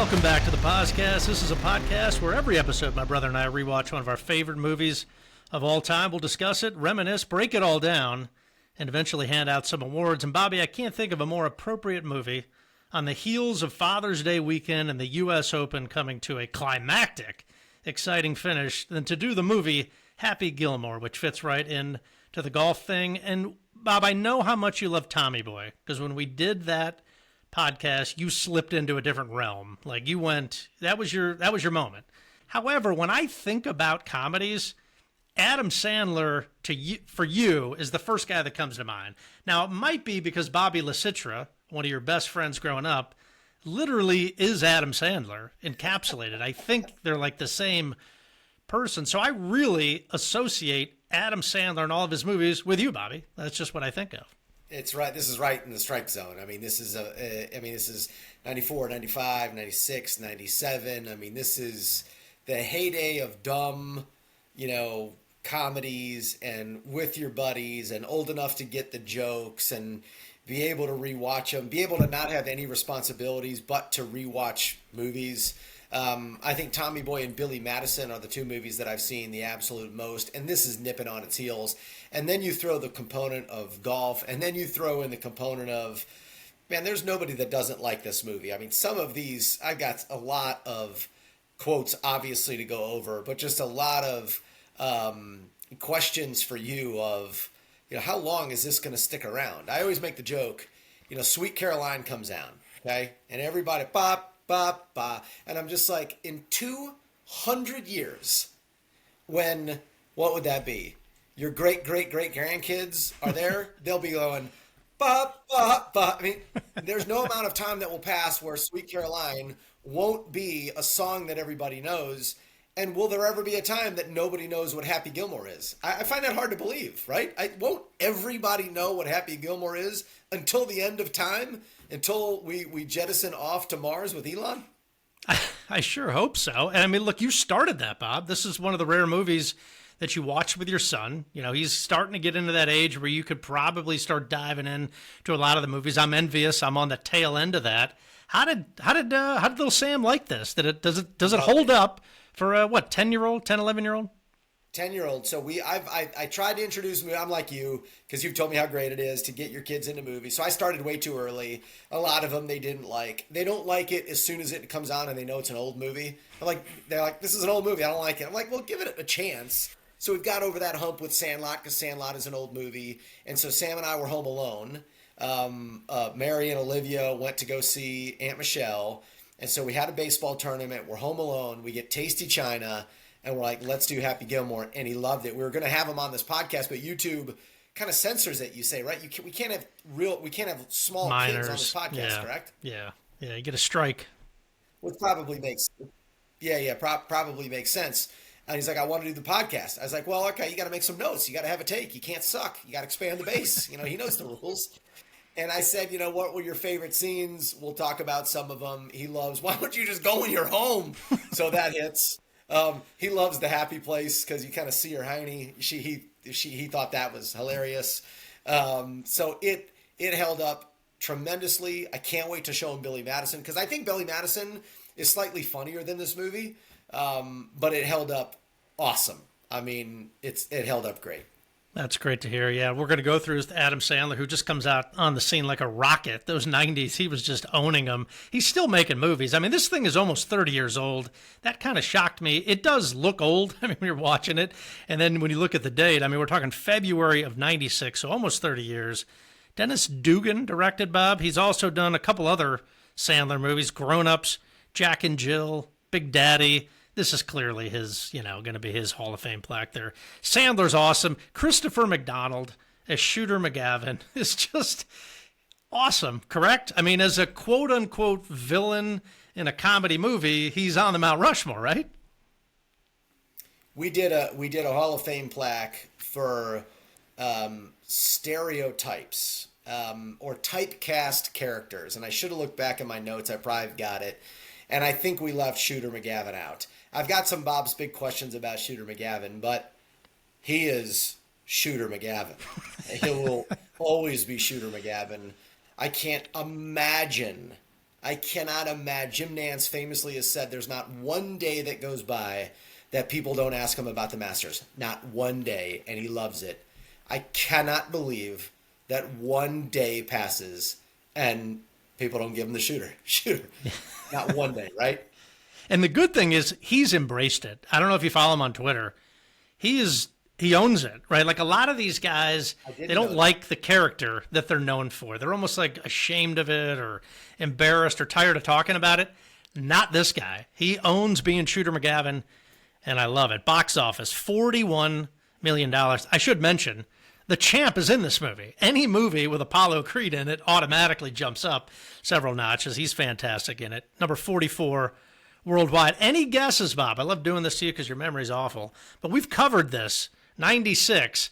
Welcome back to the podcast. This is a podcast where every episode my brother and I rewatch one of our favorite movies of all time. We'll discuss it, reminisce, break it all down, and eventually hand out some awards. And Bobby, I can't think of a more appropriate movie on the heels of Father's Day weekend and the U.S. Open coming to a climactic, exciting finish than to do the movie Happy Gilmore, which fits right in to the golf thing. And Bob, I know how much you love Tommy Boy, because when we did that podcast, you slipped into a different realm. Like you went, that was your moment. However, when I think about comedies, Adam Sandler for you is the first guy that comes to mind. Now, it might be because Bobby LaCitra, one of your best friends growing up, literally is Adam Sandler encapsulated. I think they're like the same person. So I really associate Adam Sandler and all of his movies with you, Bobby. That's just what I think of. It's right. This is right in the strike zone. I mean, this is this is 94, 95, 96, 97. I mean, this is the heyday of dumb, comedies and with your buddies and old enough to get the jokes and be able to rewatch them, be able to not have any responsibilities but to rewatch movies. I think Tommy Boy and Billy Madison are the two movies that I've seen the absolute most, and this is nipping on its heels. And then you throw the component of golf, and then you throw in the component of, man, there's nobody that doesn't like this movie. I mean, some of these, I've got a lot of quotes, obviously, to go over, but just a lot of questions for you of, how long is this going to stick around? I always make the joke, Sweet Caroline comes down, okay? And everybody, bop, bop, bop. And I'm just like, in 200 years, what would that be? Your great-great-great-grandkids are there, they'll be going, bop, bop, bop. I mean, there's no amount of time that will pass where Sweet Caroline won't be a song that everybody knows. And will there ever be a time that nobody knows what Happy Gilmore is? I find that hard to believe, right? Won't everybody know what Happy Gilmore is until the end of time? Until we jettison off to Mars with Elon? I sure hope so. And I mean, look, you started that, Bob. This is one of the rare movies that you watch with your son. He's starting to get into that age where you could probably start diving in to a lot of the movies. I'm envious. I'm on the tail end of that. How did little Sam like this? Does it hold up for 10-year-old, 10, 11-year-old? 10-year-old. So I tried to introduce me. I'm like you, because you've told me how great it is to get your kids into movies. So I started way too early. A lot of them they didn't like. They don't like it as soon as it comes on and they know it's an old movie. They're like, this is an old movie. I don't like it. I'm like, well, give it a chance. So we've got over that hump with Sandlot, because Sandlot is an old movie. And so Sam and I were home alone. Mary and Olivia went to go see Aunt Michelle. And so we had a baseball tournament. We're home alone. We get Tasty China. And we're like, let's do Happy Gilmore. And he loved it. We were going to have him on this podcast, but YouTube kind of censors it, you say, right? We can't have small minors kids on this podcast, correct? Yeah. You get a strike. Which probably makes probably makes sense. And he's like, I want to do the podcast. I was like, well, okay, you got to make some notes. You got to have a take. You can't suck. You got to expand the base. He knows the rules. And I said, what were your favorite scenes? We'll talk about some of them. He loves, why don't you just go when you're home? So that hits. He loves the happy place because you kind of see her hiney. He thought that was hilarious. So it held up tremendously. I can't wait to show him Billy Madison, because I think Billy Madison is slightly funnier than this movie. But it held up awesome. I mean, it held up great. That's great to hear. Yeah, we're going to go through Adam Sandler, who just comes out on the scene like a rocket. Those 90s, he was just owning them. He's still making movies. I mean, this thing is almost 30 years old. That kind of shocked me. It does look old, when you're watching it. And then when you look at the date, we're talking February of 96, so almost 30 years. Dennis Dugan directed, Bob. He's also done a couple other Sandler movies, Grown Ups, Jack and Jill, Big Daddy. This is clearly his, going to be his Hall of Fame plaque there. Sandler's awesome. Christopher McDonald as Shooter McGavin is just awesome, correct? As a quote-unquote villain in a comedy movie, he's on the Mount Rushmore, right? We did a Hall of Fame plaque for stereotypes or typecast characters. And I should have looked back in my notes. I probably got it. And I think we left Shooter McGavin out. I've got some Bob's big questions about Shooter McGavin, but he is Shooter McGavin. He will always be Shooter McGavin. I can't imagine I cannot imagine. Jim Nance famously has said there's not one day that goes by that people don't ask him about the Masters. Not one day, and he loves it. I cannot believe that one day passes and people don't give him the shooter. Not one day, right? And the good thing is he's embraced it. I don't know if you follow him on Twitter. He owns it, right? Like a lot of these guys, they don't like the character that they're known for. They're almost like ashamed of it or embarrassed or tired of talking about it. Not this guy. He owns being Shooter McGavin, and I love it. Box office, $41 million. I should mention, the Champ is in this movie. Any movie with Apollo Creed in it automatically jumps up several notches. He's fantastic in it. Number 44 worldwide. Any guesses, Bob? I love doing this to you because your memory's awful. But we've covered this. 96,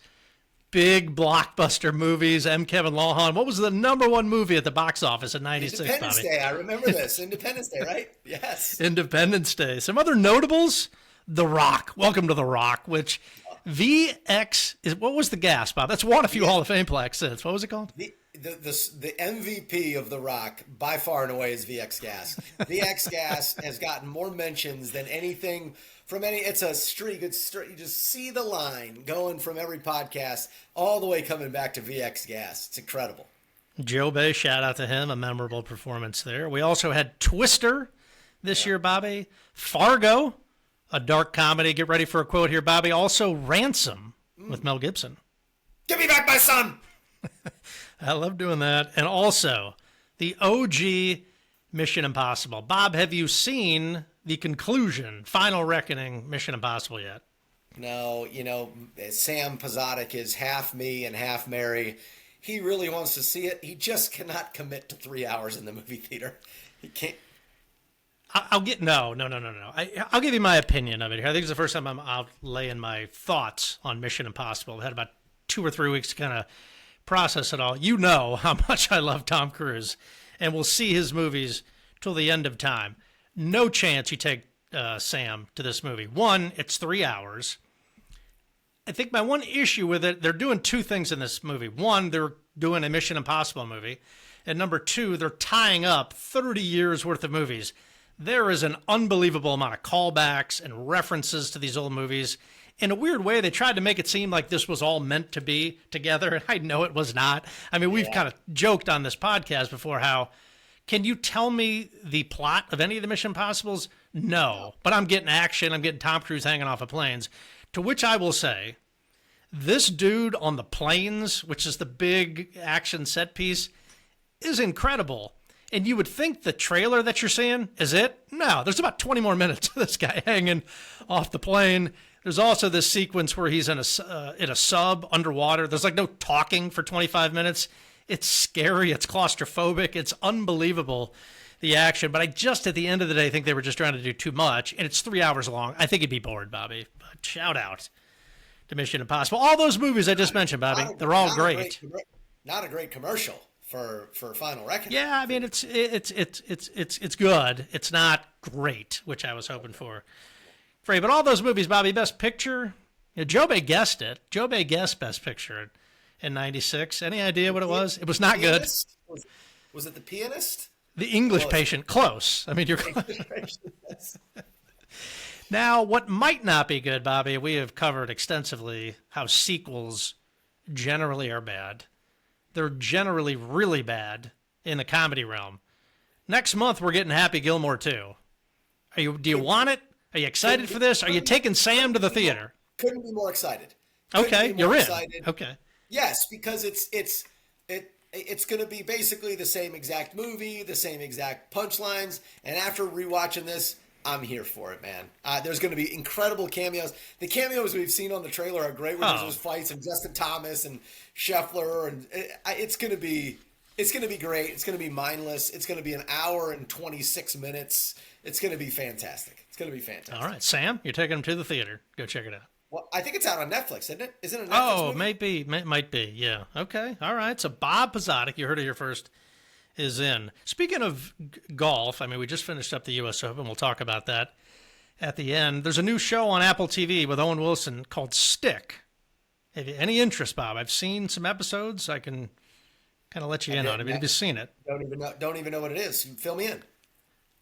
big blockbuster movies. M. Kevin Lawhon. What was the number one movie at the box office in 96, Independence Bobby? Day. I remember this. Independence Day, right? Yes. Independence Day. Some other notables. The Rock. Welcome to The Rock, which VX is, what was the gas, Bob? That's won a few Hall of Fame plaques since. What was it called? The MVP of The Rock by far and away is VX Gas. VX Gas has gotten more mentions than anything from any. It's a streak. You just see the line going from every podcast all the way coming back to VX Gas. It's incredible. Joe Bay, shout out to him. A memorable performance there. We also had Twister this year, Bobby. Fargo, a dark comedy. Get ready for a quote here, Bobby. Also Ransom with Mel Gibson. Give me back my son. I love doing that. And also the OG Mission Impossible. Bob, have you seen the conclusion, Final Reckoning, Mission Impossible yet? No, Sam Pazotic is half me and half Mary. He really wants to see it. He just cannot commit to 3 hours in the movie theater. He can't. I'll give you my opinion of it here. I think it's the first time I'm out laying my thoughts on Mission Impossible. I've had about 2 or 3 weeks to kind of process it all. You know how much I love Tom Cruise, and we'll see his movies till the end of time. No chance you take Sam to this movie. One, it's 3 hours. I think my one issue with it, they're doing two things in this movie. One, they're doing a Mission Impossible movie. And number two, they're tying up 30 years worth of movies. There is an unbelievable amount of callbacks and references to these old movies. In a weird way, they tried to make it seem like this was all meant to be together, and I know it was not. I mean, we've kind of joked on this podcast before how, can you tell me the plot of any of the Mission Impossibles? No. But I'm getting action. I'm getting Tom Cruise hanging off of planes. To which I will say, this dude on the planes, which is the big action set piece, is incredible. And you would think the trailer that you're seeing is it? No, there's about 20 more minutes of this guy hanging off the plane. There's also this sequence where he's in a sub underwater. There's like no talking for 25 minutes. It's scary. It's claustrophobic. It's unbelievable, the action. But I just, at the end of the day, think they were just trying to do too much. And it's 3 hours long. I think you'd be bored, Bobby. But shout out to Mission Impossible. All those movies I just mentioned, Bobby, they're all great. Not a great commercial for Final Reckoning. Yeah, I mean, it's good. It's not great, which I was hoping for. But all those movies, Bobby, Best Picture, Joe Bay guessed it. Joe Bay guessed Best Picture in 96. Any idea what it was? It was not good. Was it The Pianist? The English Patient. Close. I mean, you're close. Now, what might not be good, Bobby, we have covered extensively how sequels generally are bad. They're generally really bad in the comedy realm. Next month, we're getting Happy Gilmore 2. Do you want it? Are you excited for this? Are you taking Sam to the theater? Couldn't be more excited. Okay, you're in. Okay. Yes, because it's going to be basically the same exact movie, the same exact punchlines, and after rewatching this, I'm here for it, man. There's going to be incredible cameos. The cameos we've seen on the trailer are great. There's those fights and Justin Thomas and Scheffler, and it's going to be great. It's going to be mindless. It's going to be an hour and 26 minutes. It's going to be fantastic. It's going to be fantastic. All right, Sam, you're taking him to the theater. Go check it out. Well, I think it's out on Netflix, isn't it? Isn't it a Netflix movie? Might be. Yeah. Okay. All right. So Bob Pazotic, you heard it here first, is in. Speaking of golf, I mean, we just finished up the U.S. Open. We'll talk about that at the end. There's a new show on Apple TV with Owen Wilson called Stick. Have you any interest, Bob? I've seen some episodes. I can Kind of let you in on it. Have you seen it? Don't even know what it is. Fill me in.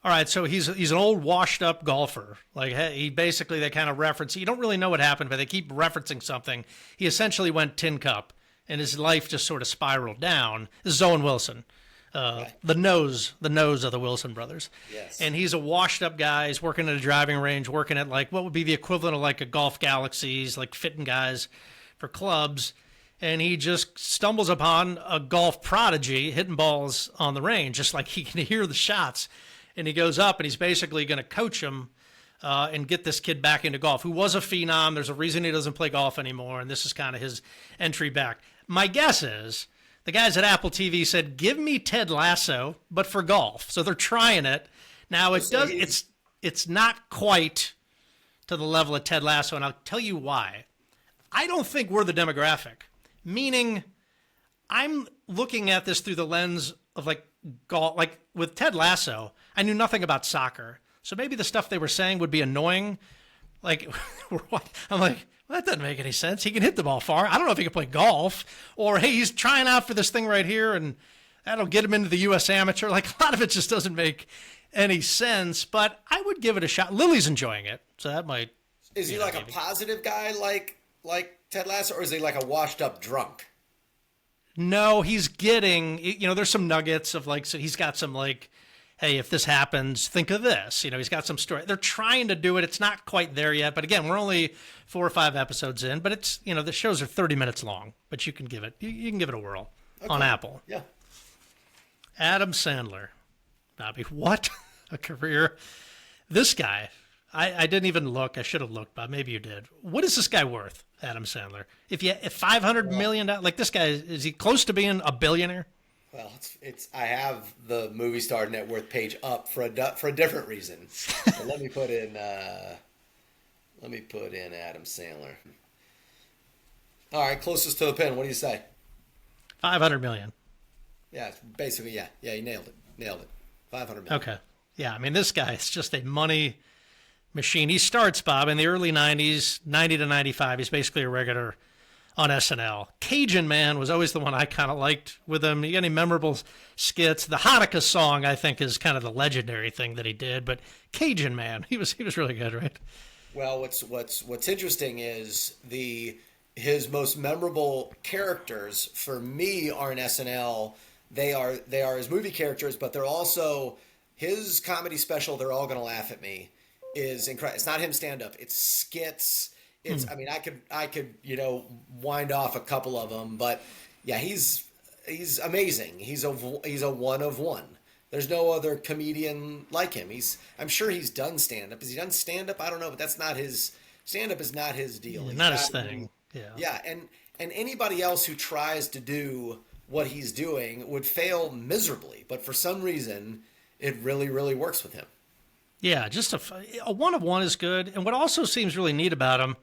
All right, so he's an old washed up golfer. Like he basically they kind of reference. You don't really know what happened, but they keep referencing something. He essentially went tin cup, and his life just sort of spiraled down. This is Owen Wilson, the nose of the Wilson brothers. Yes. And he's a washed up guy. He's working at a driving range, working at like what would be the equivalent of like a Golf Galaxies, like fitting guys for clubs. And he just stumbles upon a golf prodigy hitting balls on the range, just like he can hear the shots. And he goes up and he's basically going to coach him and get this kid back into golf, who was a phenom. There's a reason he doesn't play golf anymore, and this is kind of his entry back. My guess is the guys at Apple TV said, give me Ted Lasso, but for golf. So they're trying it. Now, it's not quite to the level of Ted Lasso, and I'll tell you why. I don't think we're the demographic, meaning I'm looking at this through the lens of like golf. Like with Ted Lasso, I knew nothing about soccer. So maybe the stuff they were saying would be annoying. Like, I'm like, well, that doesn't make any sense. He can hit the ball far. I don't know if he can play golf. Or, hey, he's trying out for this thing right here, and that'll get him into the U.S. Amateur. Like, a lot of it just doesn't make any sense. But I would give it a shot. Lily's enjoying it, so that might. Is he like maybe a positive guy like Ted Lasso, or is he like a washed-up drunk? No, he's getting, there's some nuggets of like, so he's got some like, hey, if this happens, think of this. He's got some story. They're trying to do it. It's not quite there yet. But again, we're only 4 or 5 episodes in. But it's, the shows are 30 minutes long. But you can give it a whirl on Apple. Yeah. Adam Sandler. Bobby, what a career. This guy, I didn't even look. I should have looked, but maybe you did. What is this guy worth, Adam Sandler? If $500 million, like this guy, is he close to being a billionaire? Well, I have the Movie Star Net Worth page up for a different reason. So let me put in Adam Sandler. All right, closest to the pin. What do you say? 500 million. Yeah, basically, yeah, you nailed it. 500 million. Okay, yeah. I mean, this guy is just a money machine. He starts, Bob, in the early 90s, 90 to 95. He's basically a regular on SNL. Cajun Man was always the one I kind of liked with him. You got any memorable skits? The Hanukkah song, I think, is kind of the legendary thing that he did. But Cajun Man, he was really good, right? Well, what's interesting is his most memorable characters for me are in SNL. They are his movie characters, but they're also his comedy special. They're all gonna laugh at me. Is incredible. It's not him stand up. It's skits. I mean, I could wind off a couple of them, but yeah, he's amazing. He's a one of one. There's no other comedian like him. I'm sure he's done stand up. Has he done stand up? I don't know, but that's not his stand up is not his deal. Not his thing. Yeah. Yeah, and anybody else who tries to do what he's doing would fail miserably, but for some reason it really, really works with him. Yeah, just a one of one is good. And what also seems really neat about him,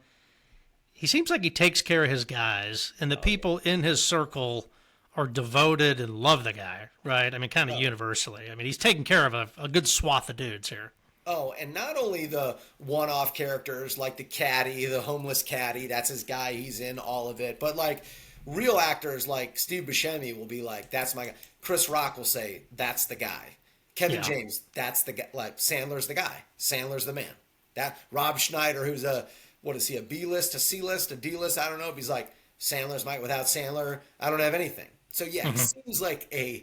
he seems like he takes care of his guys, and the people in his circle are devoted and love the guy, right? I mean, kind of universally. I mean, he's taking care of a good swath of dudes here. Oh, and not only the one-off characters like the caddy, the homeless caddy, that's his guy, he's in all of it. But like real actors like Steve Buscemi will be like, that's my guy. Chris Rock will say, that's the guy. Kevin James, that's the guy. Like Sandler's the guy. Sandler's the man. That Rob Schneider, who's a B-list, a C-list, a D-list? I don't know. If he's like Sandler's Mike. Without Sandler, I don't have anything. So yeah, he seems like a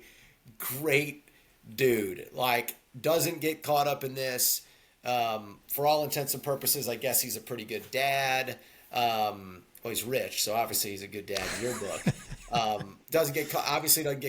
great dude. Like doesn't get caught up in this. For all intents and purposes, I guess he's a pretty good dad. Well, he's rich, so obviously he's a good dad in your book. Doesn't get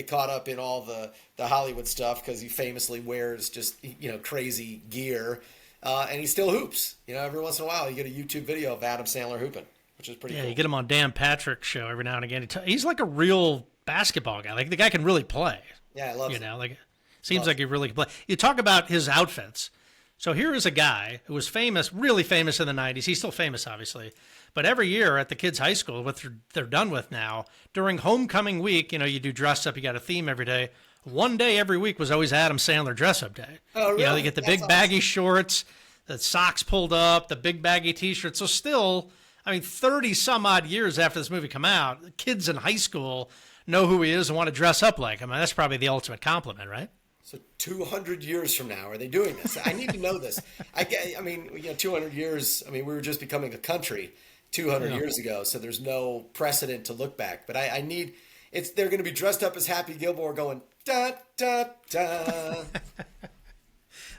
caught up in all the Hollywood stuff because he famously wears just crazy gear, and he still hoops. Every once in a while you get a YouTube video of Adam Sandler hooping, which is pretty cool. Yeah, you get him on Dan Patrick's show every now and again. He's like a real basketball guy. Like the guy can really play. Yeah, I love it. Like seems like he really can play. You talk about his outfits. So here is a guy who was famous, really famous in the 90s. He's still famous, obviously. But every year at the kids' high school, what they're done with now, during homecoming week, you do dress up, you got a theme every day. One day every week was always Adam Sandler dress up day. Oh, really? They get the big baggy shorts, the socks pulled up, the big baggy T-shirts. So still, 30 some odd years after this movie come out, kids in high school know who he is and want to dress up like him. I mean, that's probably the ultimate compliment, right? So 200 years from now, are they doing this? I need to know this. I mean, 200 years. I mean, we were just becoming a country 200 years ago, so there's no precedent to look back. But I need. They're going to be dressed up as Happy Gilmore, going da da da.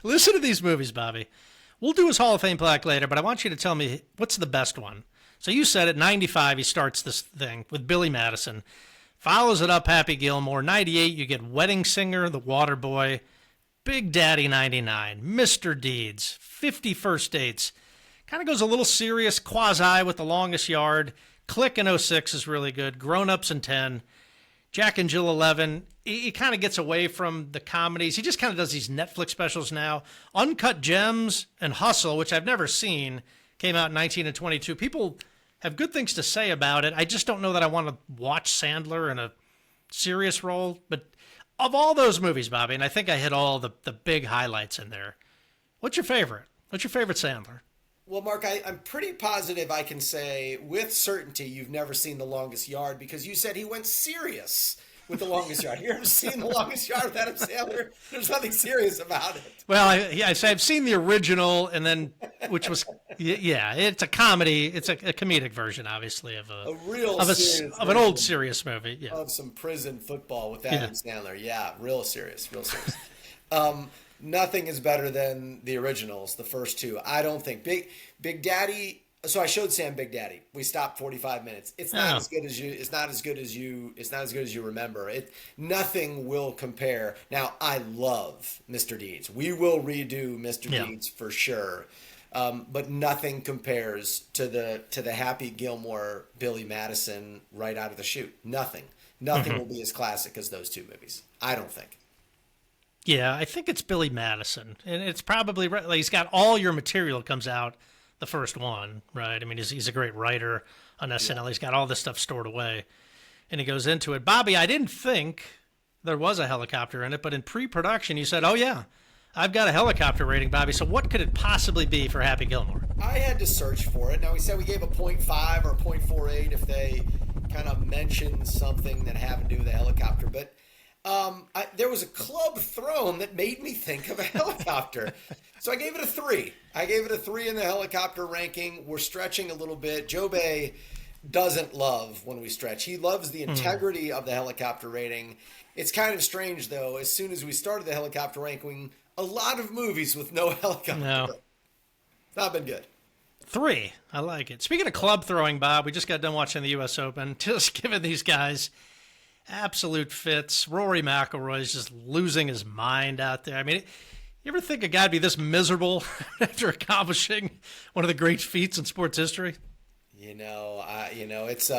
Listen to these movies, Bobby. We'll do his Hall of Fame plaque later, but I want you to tell me what's the best one. So you said at 95 he starts this thing with Billy Madison. Follows it up, Happy Gilmore. 98, you get Wedding Singer, The Waterboy, Big Daddy 99, Mr. Deeds, 50 First Dates. Kind of goes a little serious, quasi with The Longest Yard. Click in '06 is really good. Grown Ups in 10. Jack and Jill 11. He kind of gets away from the comedies. He just kind of does these Netflix specials now. Uncut Gems and Hustle, which I've never seen, came out in 19 and 22. People have good things to say about it. I just don't know that I want to watch Sandler in a serious role. But of all those movies, Bobby, and I think I hit all the big highlights in there, what's your favorite? What's your favorite Sandler? Well, Mark, I'm pretty positive I can say with certainty you've never seen The Longest Yard because you said he went serious with The Longest Yard. You ever seen The Longest Yard with Adam Sandler? There's nothing serious about it. Well, I've seen the original, and then which was it's a comedy. It's a comedic version, obviously, of an old serious movie. Yeah, of some prison football with Adam Sandler. Yeah, real serious. Nothing is better than the originals, the first two. I don't think Big Daddy. So I showed Sam Big Daddy. We stopped 45 minutes. It's not as good as you. It's not as good as you. It's not as good as you remember. Nothing will compare. Now I love Mr. Deeds. We will redo Mr. Deeds for sure. But nothing compares to the Happy Gilmore Billy Madison right out of the chute. Nothing will be as classic as those two movies. I don't think. Yeah, I think it's Billy Madison, and it's probably right. Like, he's got all your material comes out the first one, right? I mean, he's a great writer on SNL. He's got all this stuff stored away, and he goes into it. Bobby, I didn't think there was a helicopter in it, but in pre-production, you said, "Oh yeah, I've got a helicopter rating, Bobby." So what could it possibly be for Happy Gilmore? I had to search for it. Now we said we gave a 0.5 or 0.48 if they kind of mentioned something that happened to do with a helicopter, but. There was a club thrown that made me think of a helicopter. So I gave it a 3. I gave it a 3 in the helicopter ranking. We're stretching a little bit. Joe Bay doesn't love when we stretch. He loves the integrity of the helicopter rating. It's kind of strange, though. As soon as we started the helicopter ranking, a lot of movies with no helicopter. No. Not been good. 3. I like it. Speaking of club throwing, Bob, we just got done watching the U.S. Open. Just giving these guys absolute fits. Rory McIlroy's just losing his mind out there. I mean, you ever think a guy'd be this miserable after accomplishing one of the great feats in sports history? It's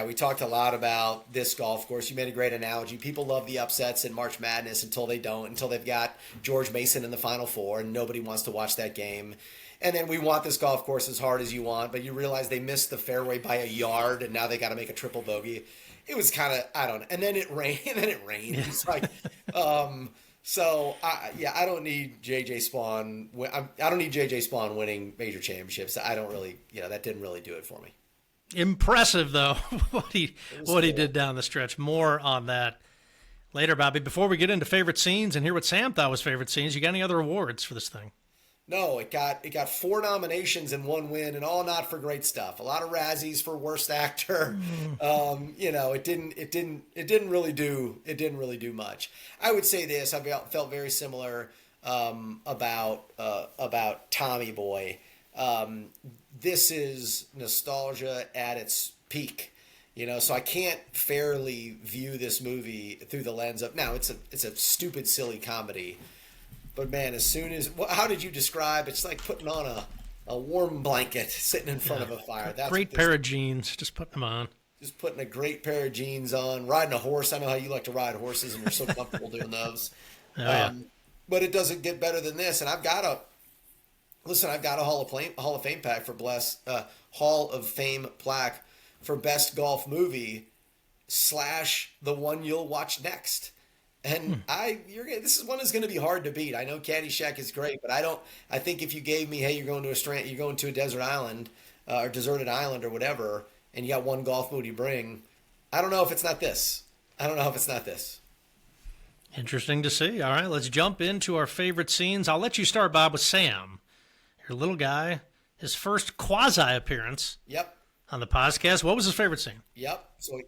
we talked a lot about this golf course. You made a great analogy. People love the upsets in March Madness until they don't, until they've got George Mason in the Final Four, and nobody wants to watch that game. And then we want this golf course as hard as you want, but you realize they missed the fairway by a yard, and now they got to make a triple bogey. It was kind of, I don't know. And then it rained. It's like, so I don't need JJ Spawn. I don't need JJ Spawn winning major championships. I don't really, that didn't really do it for me. Impressive though, what he did down the stretch. More on that later, Bobby. Before we get into favorite scenes and hear what Sam thought was favorite scenes, you got any other awards for this thing? No, it got 4 nominations and 1 win, and all not for great stuff. A lot of Razzies for worst actor. It didn't really do much. I would say this. I felt very similar about Tommy Boy. This is nostalgia at its peak. So I can't fairly view this movie through the lens of now. It's a stupid, silly comedy. But man, as soon as how did you describe? It's like putting on a warm blanket sitting in front of a fire. That's great pair of jeans. Just putting them on. Just putting a great pair of jeans on. Riding a horse. I know how you like to ride horses, and you're so comfortable doing those. But it doesn't get better than this. And I've got a Hall of Fame plaque for Hall of Fame plaque for best golf movie / the one you'll watch next. And this is one that's going to be hard to beat. I know Caddyshack is great, but I think if you gave me, hey, you're going to a desert island or deserted island or whatever, and you got one golf movie to bring, I don't know if it's not this. I don't know if it's not this. Interesting to see. All right, let's jump into our favorite scenes. I'll let you start, Bob, with Sam, your little guy, his first quasi appearance. Yep. On the podcast. What was his favorite scene? Yep. So,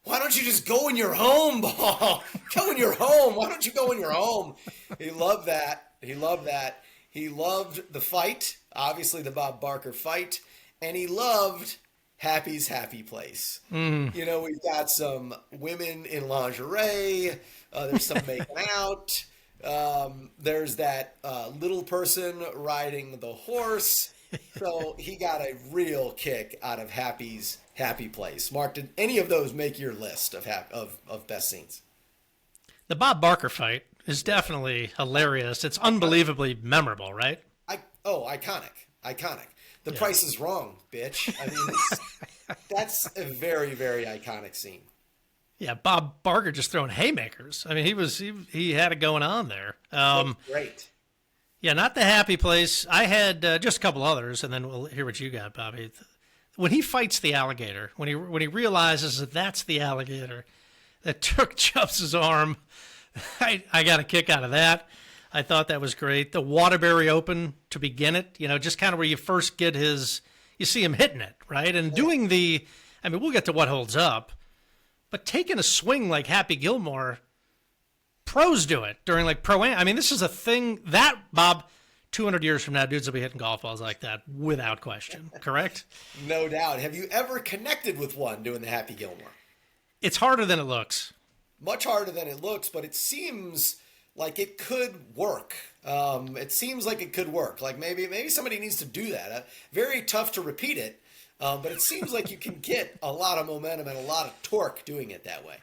why don't you just go in your home, Ball? Go in your home. Why don't you go in your home? He loved that. He loved that. He loved the fight, obviously the Bob Barker fight, and he loved Happy's Happy Place. We've got some women in lingerie. There's some making out. There's that little person riding the horse. So he got a real kick out of Happy's Happy Place. Mark, did any of those make your list of best scenes? The Bob Barker fight is definitely hilarious. It's unbelievably memorable, right? Iconic. The Price is Wrong, bitch. I mean, that's a very, very iconic scene. Yeah, Bob Barker just throwing haymakers. I mean, he had it going on there. Great. Yeah, not the Happy Place. I had just a couple others, and then we'll hear what you got, Bobby. When he fights the alligator, when he realizes that that's the alligator that took Chubbs' arm, I got a kick out of that. I thought that was great. The Waterbury Open to begin it, just kind of where you first get you see him hitting it, right? And doing we'll get to what holds up, but taking a swing like Happy Gilmore, pros do it during like pro-am. I mean, this is a thing that, Bob, 200 years from now, dudes will be hitting golf balls like that without question, correct? No doubt. Have you ever connected with one doing the Happy Gilmore? It's harder than it looks. Much harder than it looks, but it seems like it could work. It seems like it could work. Like maybe somebody needs to do that. Very tough to repeat it, but it seems like you can get a lot of momentum and a lot of torque doing it that way.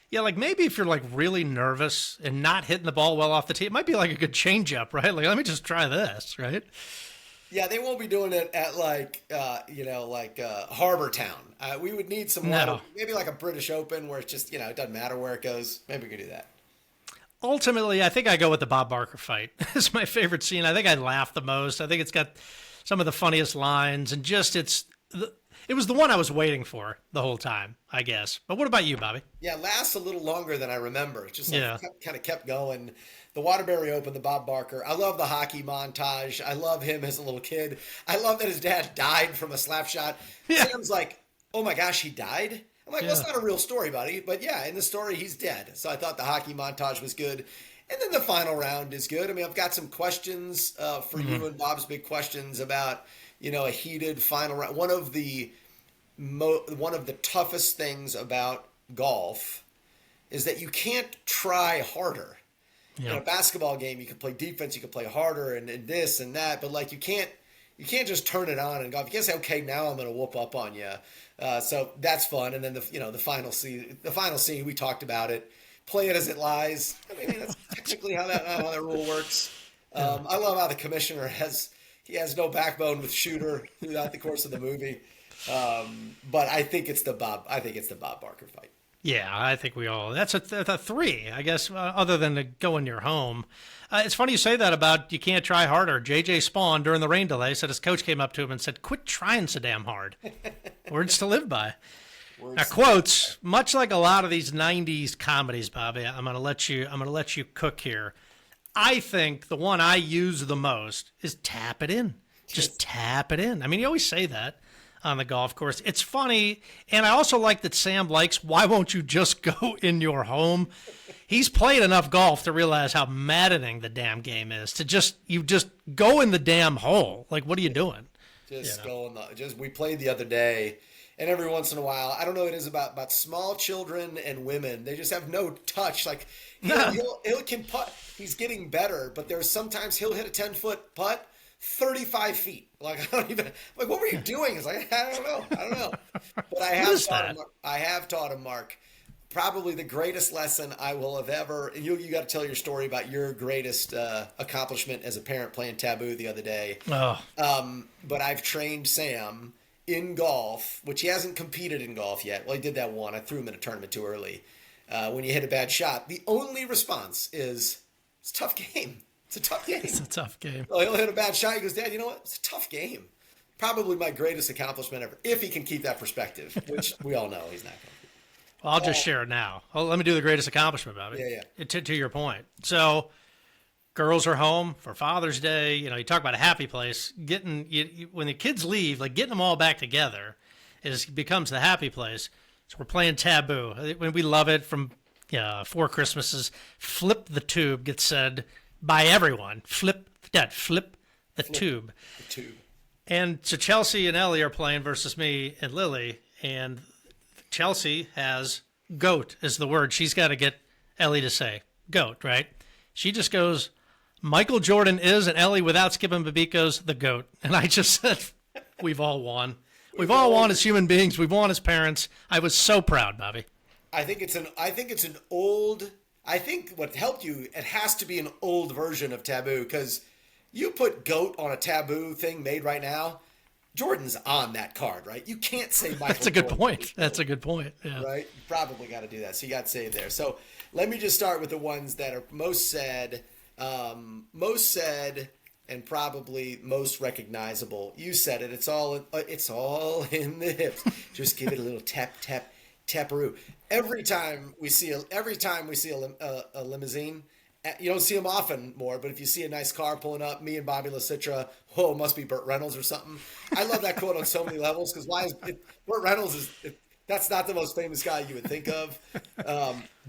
Yeah, like maybe if you're like really nervous and not hitting the ball well off the tee, it might be like a good changeup, right? Like, let me just try this, right? Yeah, they won't be doing it at Harbor Town. We would need some more, maybe like a British Open where it's just, it doesn't matter where it goes. Maybe we could do that. Ultimately, I think I go with the Bob Barker fight. It's my favorite scene. I think I laughed the most. I think it's got some of the funniest lines, and just it was the one I was waiting for the whole time, I guess. But what about you, Bobby? Yeah, it lasts a little longer than I remember. It just kind of kept going. The Waterbury Open, the Bob Barker. I love the hockey montage. I love him as a little kid. I love that his dad died from a slap shot. Yeah. Sam's like, oh my gosh, he died? I'm like, well, it's not a real story, buddy. But yeah, in the story, he's dead. So I thought the hockey montage was good. And then the final round is good. I mean, I've got some questions for you and Bob's big questions about, a heated final round. One of the toughest things about golf is that you can't try harder. Yeah. In a basketball game, you can play defense, you can play harder, and this and that, but like you can't just turn it on in golf. You can't say, okay, now I'm going to whoop up on you. So that's fun. And then the final scene, we talked about it. Play it as it lies. I mean, that's technically how that rule works. I love how the commissioner has no backbone with Shooter throughout the course of the movie. But I think it's the Bob Barker fight. Yeah, I think we all. That's a 3, I guess. Other than to go in your home, it's funny you say that about you can't try harder. J.J. Spawn during the rain delay said his coach came up to him and said, "Quit trying so damn hard." Words to live by. Now, quotes, much like a lot of these '90s comedies, Bobby. I'm gonna let you cook here. I think the one I use the most is tap it in. Just tap it in. I mean, you always say that on the golf course. It's funny, and I also like that Sam likes, why won't you just go in your home? He's played enough golf to realize how maddening the damn game is. You just go in the damn hole. Like, what are you doing? We played the other day, and every once in a while, I don't know what it is about small children and women. They just have no touch. Like, he can putt. He's getting better, but there's sometimes he'll hit a 10-foot putt 35 feet. Like, what were you doing? It's like, I don't know. But I have taught him, Mark, probably the greatest lesson I will have ever, and you got to tell your story about your greatest accomplishment as a parent playing Taboo the other day. Oh. But I've trained Sam in golf, which he hasn't competed in golf yet. Well, he did that one. I threw him in a tournament too early. When you hit a bad shot, the only response is, it's a tough game. It's a tough game. It's a tough game. Well, he'll hit a bad shot. He goes, Dad, you know what? It's a tough game. probably my greatest accomplishment ever, if he can keep that perspective, which we all know he's not going to. Well, I'll just share it now. Let me do the greatest accomplishment, Bobby. Yeah. To your point. So, girls are home for Father's Day. You talk about a happy place. When the kids leave, like getting them all back together, becomes the happy place. So we're playing Taboo. We love it from 4 Christmases. Flip the tube gets said by everyone. Flip the tube. The tube. And so Chelsea and Ellie are playing versus me and Lily, and Chelsea has goat is the word she's got to get Ellie to say. Goat, right? She just goes, Michael Jordan is, and Ellie, without skipping a beat, goes, the goat. And I just said, we've all won. We've all won as human beings. We've won as parents. I was so proud, Bobby. I think what helped you, it has to be an old version of Taboo, because you put GOAT on a Taboo thing made right now, Jordan's on that card, right? You can't say Michael That's a good Jordan point. That's a good point. Yeah. Right? You probably got to do that. So you got saved there. So let me just start with the ones that are most said, and probably most recognizable. You said it. It's all in the hips. Just give it a little taparoo. Every time we see a limousine, you don't see them often more, but if you see a nice car pulling up, me and Bobby LaCitra, it must be Burt Reynolds or something. I love that quote on so many levels, because Burt Reynolds that's not the most famous guy you would think of.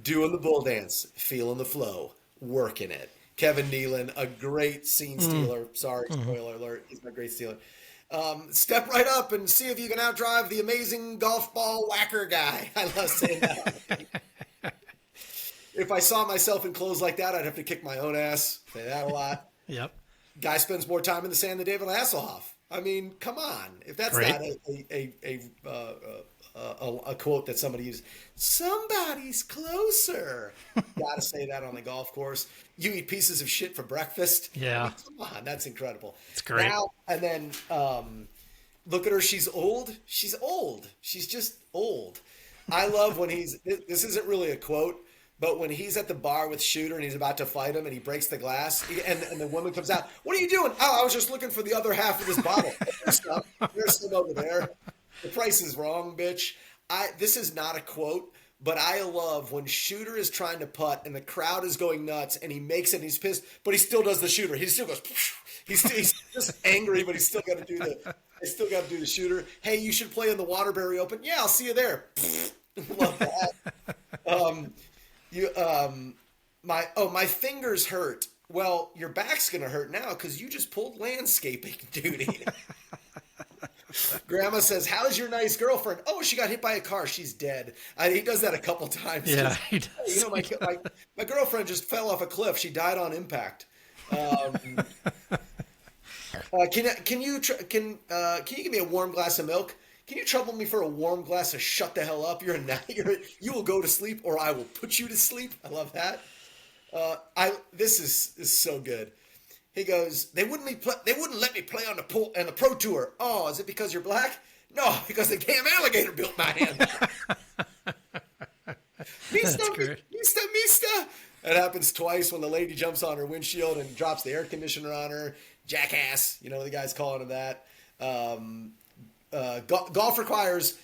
Doing the bull dance, feeling the flow, working it. Kevin Nealon, a great scene stealer. Sorry, spoiler alert. He's my great stealer. Step right up and see if you can outdrive the amazing golf ball whacker guy. I love saying that. If I saw myself in clothes like that, I'd have to kick my own ass. Say that a lot. Yep. Guy spends more time in the sand than David Hasselhoff. I mean, come on. If that's Great. Not a quote that somebody uses, somebody's closer. Got to say that on the golf course. You eat pieces of shit for breakfast. Yeah. I mean, come on, that's incredible. It's great. Now, and then look at her. She's old. She's old. She's just old. I love when this isn't really a quote, but when he's at the bar with Shooter and he's about to fight him and he breaks the glass and the woman comes out, what are you doing? Oh, I was just looking for the other half of this bottle. There's some over there. The price is wrong, bitch. This is not a quote, but I love when Shooter is trying to putt and the crowd is going nuts and he makes it and he's pissed, but he still does the Shooter. He still goes, he's just angry, but he's still got to do the Shooter. Hey, you should play in the Waterbury Open. Yeah, I'll see you there. Love that. My fingers hurt. Well, your back's gonna hurt now because you just pulled landscaping duty. Grandma says, "How's your nice girlfriend?" Oh, she got hit by a car. She's dead. He does that a couple times. Yeah, he does. You know, my girlfriend just fell off a cliff. She died on impact. Can you give me a warm glass of milk? Can you trouble me for a warm glass of shut the hell up? You will go to sleep or I will put you to sleep. I love that. This is so good. He goes, they wouldn't let me play on the pro tour. Oh, is it because you're black? No, because the damn alligator built my hand. Mista. It happens twice when the lady jumps on her windshield and drops the air conditioner on her. Jackass. You know, the guy's calling him that. Golf requires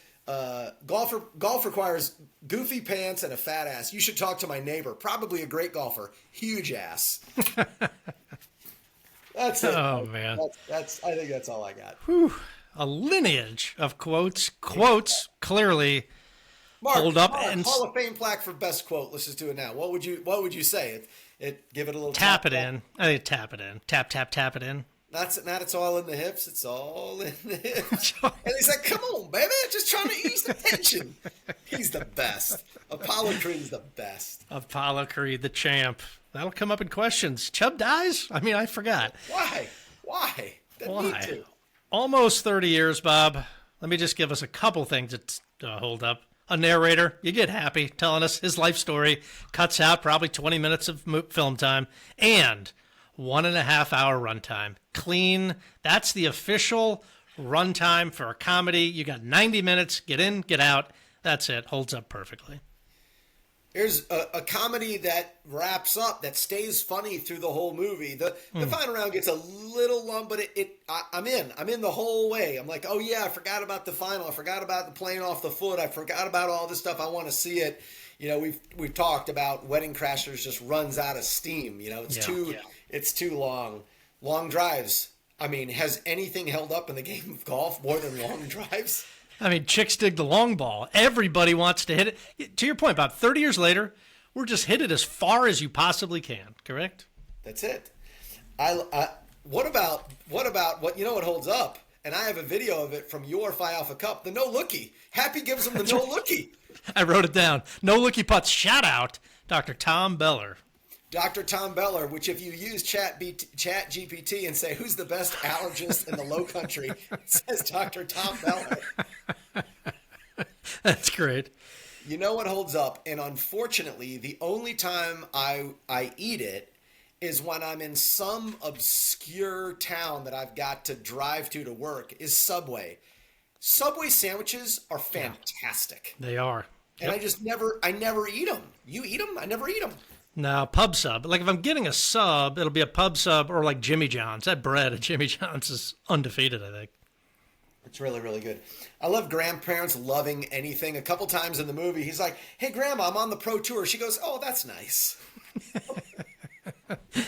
goofy pants and a fat ass. You should talk to my neighbor. Probably a great golfer. Huge ass. That's it. Oh man. I think that's all I got. Whew. A lineage of quotes. Quotes clearly hold up. Mark, And Hall of Fame plaque for best quote. Let's just do it now. What would you say? Give it a little tap it in. I think tap it in. Tap it in. It's all in the hips. It's all in the hips. And he's like, come on, baby. Just trying to ease the tension. He's the best. Apollo Creed's the best. Apollo Creed, the champ. That'll come up in questions. Chubb dies? I mean, I forgot. Why? Didn't need to. Almost 30 years, Bob. Let me just give us a couple things to hold up. A narrator, you get happy telling us his life story. Cuts out probably 20 minutes of film time. And 1.5 hour runtime. Clean. That's the official runtime for a comedy. You got 90 minutes. Get in, get out. That's it. Holds up perfectly. Here's a comedy that wraps up, that stays funny through the whole movie. The final round gets a little long, but I'm in. I'm in the whole way. I'm like, oh yeah, I forgot about the final. I forgot about the plane off the foot. I forgot about all this stuff. I want to see it. You know, we've talked about Wedding Crashers just runs out of steam. You know, it's too long. Long drives. I mean, has anything held up in the game of golf more than long drives? I mean, chicks dig the long ball. Everybody wants to hit it. To your point, about 30 years later, we're just hit it as far as you possibly can, correct? That's it. What about what you know what holds up? And I have a video of it from your Phi Alpha Cup, the no lookie. Happy gives him the no lookie. I wrote it down. No lookie putts. Shout out, Dr. Tom Beller. Dr. Tom Beller, which if you use Chat GPT and say, who's the best allergist in the low country, it says Dr. Tom Beller. That's great. You know what holds up? And unfortunately, the only time I eat it is when I'm in some obscure town that I've got to drive to work is Subway. Subway sandwiches are fantastic. They are. And I never eat them. You eat them? I never eat them. No, pub sub. Like if I'm getting a sub, it'll be a pub sub or like Jimmy John's. That bread at Jimmy John's is undefeated, I think. It's really, really good. I love grandparents loving anything. A couple times in the movie, he's like, hey, Grandma, I'm on the pro tour. She goes, oh, that's nice.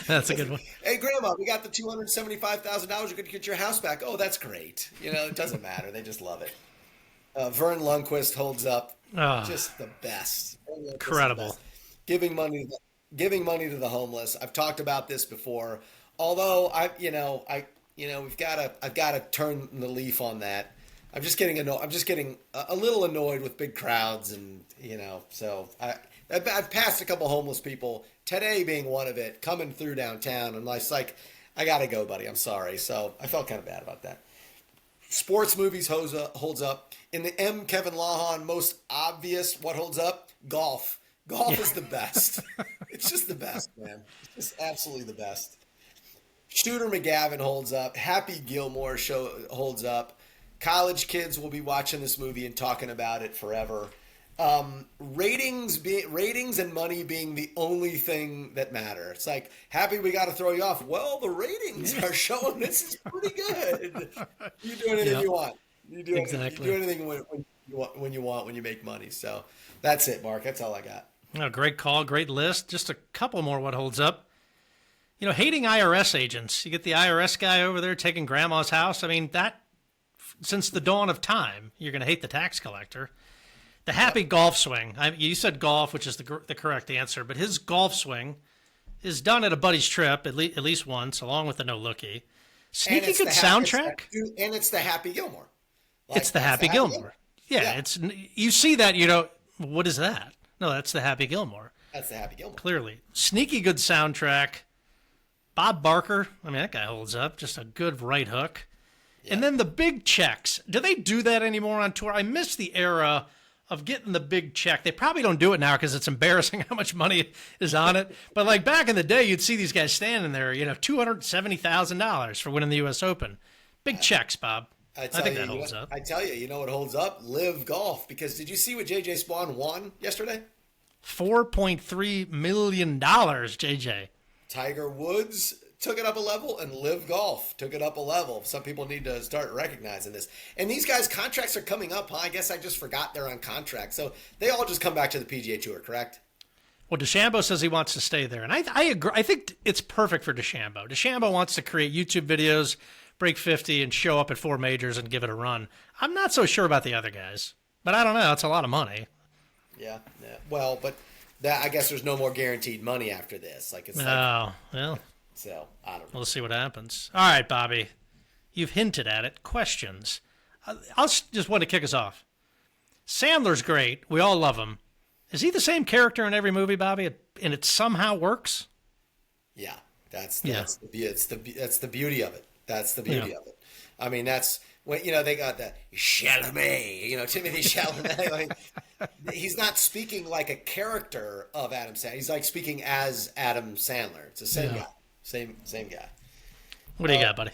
That's a good one. Hey, Grandma, we got the $275,000. You're going to get your house back. Oh, that's great. You know, it doesn't matter. They just love it. Vern Lundquist holds up. Oh, just the best. Incredible. Giving money to the homeless. I've talked about this before. Although I've got to turn the leaf on that. I'm just getting a little annoyed with big crowds, and so I've passed a couple homeless people, today being one of it, coming through downtown, and I was like, I gotta go, buddy. I'm sorry. So I felt kind of bad about that. Sports movies holds up. In the M. Kevin Lahan, most obvious what holds up? Golf. Golf is the best. It's just the best, man. It's just absolutely the best. Shooter McGavin holds up. Happy Gilmore show holds up. College kids will be watching this movie and talking about it forever. Ratings and money being the only thing that matter. It's like, Happy, we got to throw you off. Well, the ratings are showing this is pretty good. You do anything you want. You do anything when you want when you make money. So that's it, Mark. That's all I got. Oh, great call, great list. Just a couple more what holds up. You know, hating IRS agents. You get the IRS guy over there taking grandma's house. I mean, that, since the dawn of time, you're going to hate the tax collector. The happy golf swing. You said golf, which is the correct answer, but his golf swing is done at a buddy's trip at least once, along with the no lookie. Sneaky good soundtrack. And it's the Happy Gilmore. It's the Happy Gilmore. Yeah, it's, you see that, what is that? No, that's the Happy Gilmore. That's the Happy Gilmore. Clearly. Sneaky good soundtrack. Bob Barker, I mean, that guy holds up. Just a good right hook. Yeah. And then the big checks. Do they do that anymore on tour? I miss the era of getting the big check. They probably don't do it now because it's embarrassing how much money is on it. But like back in the day, you'd see these guys standing there, $270,000 for winning the U.S. Open. Big checks, Bob. I think that holds up. I tell you, what holds up? Live Golf. Because did you see what J.J. Spawn won yesterday? $4.3 million, JJ. Tiger Woods took it up a level, and Live Golf took it up a level. Some people need to start recognizing this. And these guys' contracts are coming up, huh? I guess I just forgot they're on contract. So they all just come back to the PGA Tour, correct? Well, DeChambeau says he wants to stay there. And I agree. I think it's perfect for DeChambeau. DeChambeau wants to create YouTube videos, break 50, and show up at 4 majors and give it a run. I'm not so sure about the other guys. But I don't know. It's a lot of money. Yeah. Well, but I guess there's no more guaranteed money after this. Well. So, I don't know. We'll see what happens. All right, Bobby. You've hinted at it. Questions. I'll just want to kick us off. Sandler's great. We all love him. Is he the same character in every movie, Bobby, and it somehow works? Yeah. That's the beauty of it. That's the beauty of it. I mean, that's when they got the Chalamet, Timothy Chalamet. He's not speaking like a character of Adam Sandler. He's like speaking as Adam Sandler. It's the same guy. Same guy. What do you got, buddy?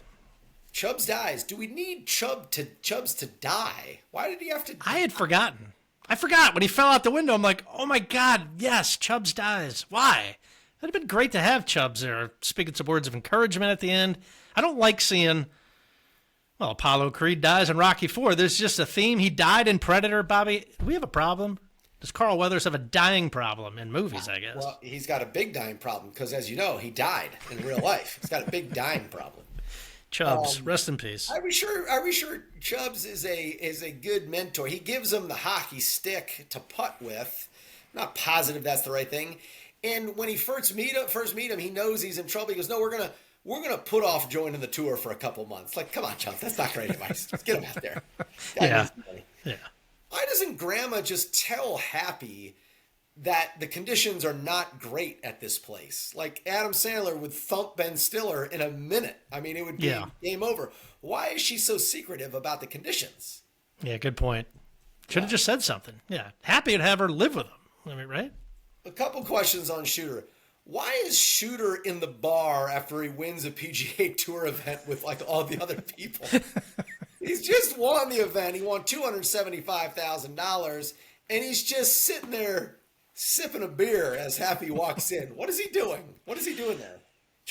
Chubbs dies. Do we need Chubbs to die? Why did he have to? I had forgotten. I forgot when he fell out the window. I'm like, oh my God, yes, Chubbs dies. Why? It'd have been great to have Chubbs there, speaking some words of encouragement at the end. I don't like seeing, well, Apollo Creed dies in Rocky IV. There's just a theme. He died in Predator, Bobby. Do we have a problem? Does Carl Weathers have a dying problem in movies, I guess? Well, he's got a big dying problem because, as you know, he died in real life. He's got a big dying problem. Chubbs, rest in peace. Are we sure Chubbs is a good mentor? He gives him the hockey stick to putt with. I'm not positive that's the right thing. And when he first meet him, he knows he's in trouble. He goes, "No, we're gonna put off joining the tour for a couple months." Like, come on, Chubbs, that's not great advice. Just get him out there. Yeah. Why doesn't Grandma just tell Happy that the conditions are not great at this place? Like Adam Sandler would thump Ben Stiller in a minute. I mean, it would be game over. Why is she so secretive about the conditions? Yeah, good point. Should have just said something. Yeah, Happy would have her live with him. I mean, right? A couple questions on Shooter. Why is Shooter in the bar after he wins a PGA Tour event with like all the other people? He's just won the event. He won $275,000, and he's just sitting there sipping a beer as Happy walks in. What is he doing? What is he doing there?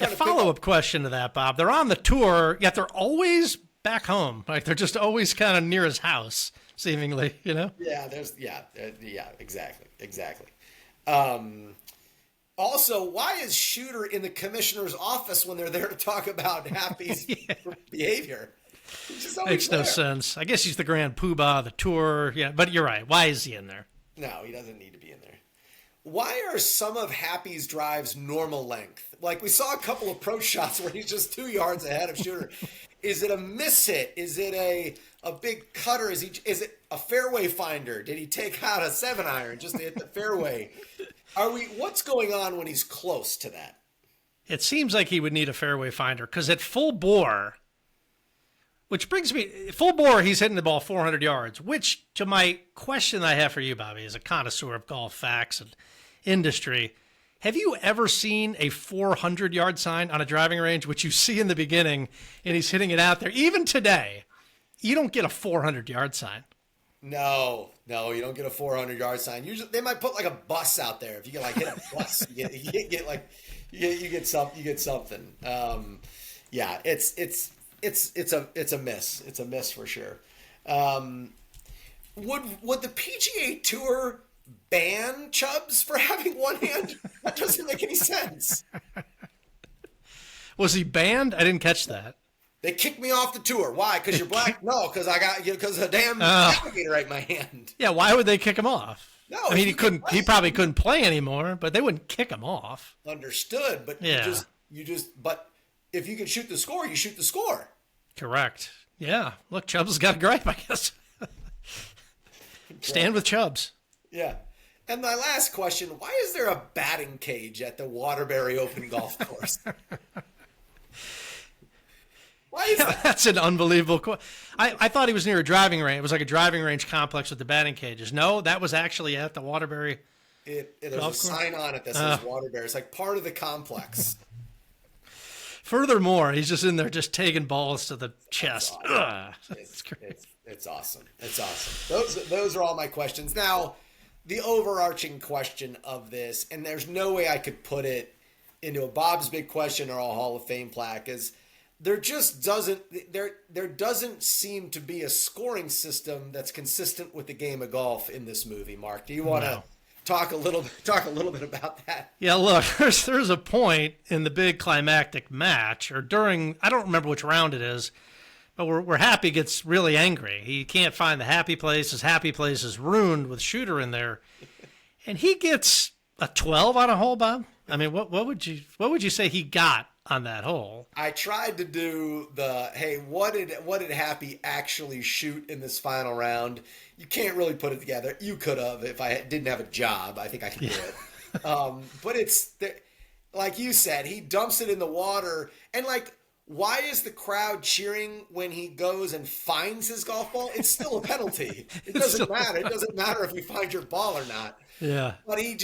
A follow-up question to that, Bob. They're on the tour, yet they're always back home. Like they're just always kind of near his house, seemingly. You know? Yeah. Exactly. Also, why is Shooter in the commissioner's office when they're there to talk about Happy's behavior? Makes no sense. I guess he's the grand poobah of the tour. Yeah, but you're right. Why is he in there? No, he doesn't need to be in there. Why are some of Happy's drives normal length? Like we saw a couple approach shots where he's just 2 yards ahead of Shooter. Is it a miss hit? Is it a big cutter? Is it a fairway finder? Did he take out a 7-iron just to hit the fairway? What's going on when he's close to that? It seems like he would need a fairway finder because at full bore, which brings me, full bore, he's hitting the ball 400 yards, which to my question I have for you, Bobby, as a connoisseur of golf facts and industry, have you ever seen a 400-yard sign on a driving range, which you see in the beginning, and he's hitting it out there? Even today, you don't get a 400-yard sign. No, you don't get a 400-yard sign. Usually, they might put like a bus out there. If you get like hit a bus, you get something. Yeah, it's a miss. It's a miss for sure. Would the PGA Tour ban Chubbs for having one hand? That doesn't make any sense. Was he banned? I didn't catch that. They kicked me off the tour. Why? Because you're black? No, because because a damn alligator ate my hand. Yeah, why would they kick him off? No, I mean he couldn't. He probably couldn't play anymore, but they wouldn't kick him off. Understood, but you just. But if you can shoot the score, you shoot the score. Correct. Yeah. Look, Chubbs has got a gripe, I guess. Stand with Chubbs. Yeah. And my last question: why is there a batting cage at the Waterbury Open Golf Course? Why is that? That's an unbelievable question. I thought he was near a driving range. It was like a driving range complex with the batting cages. No, that was actually at the Waterbury. There's a sign on it that says Waterbury. It's like part of the complex. Furthermore, he's just in there just taking balls to the chest. It's awesome. It's awesome. Those are all my questions. Now, the overarching question of this, and there's no way I could put it into a Bob's Big Question or a Hall of Fame plaque, is there doesn't seem to be a scoring system that's consistent with the game of golf in this movie. Mark, do you want to talk a little bit about that? Yeah, look, there's a point in the big climactic match, or during, I don't remember which round it is, but where Happy gets really angry. He can't find the happy place. His happy place is ruined with Shooter in there, and he gets a 12 on a hole, Bob. I mean, what would you say he got on that hole? I tried to do what did Happy actually shoot in this final round? You can't really put it together. You could have if I didn't have a job. I think I could do it. But it's like you said, he dumps it in the water, and like, why is the crowd cheering when he goes and finds his golf ball? It's still a penalty. It doesn't matter. It doesn't matter if you find your ball or not. Yeah. But he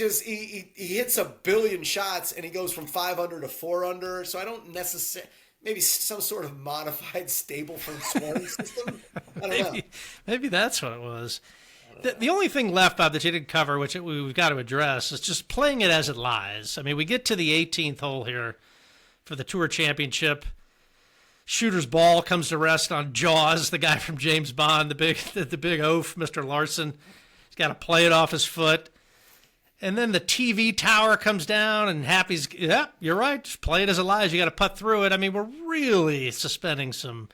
hits a billion shots and he goes from 5 under to 4 under. So I don't necessarily, maybe some sort of modified Stableford scoring system. I don't know. Maybe that's what it was. The only thing left, Bob, that you didn't cover, which we've got to address, is just playing it as it lies. I mean, we get to the 18th hole here for the Tour Championship. Shooter's ball comes to rest on Jaws, the guy from James Bond, the big oaf, Mr. Larson. He's got to play it off his foot. And then the TV tower comes down, and Happy's, yeah, you're right, just play it as it lies. You got to putt through it. I mean, we're really suspending some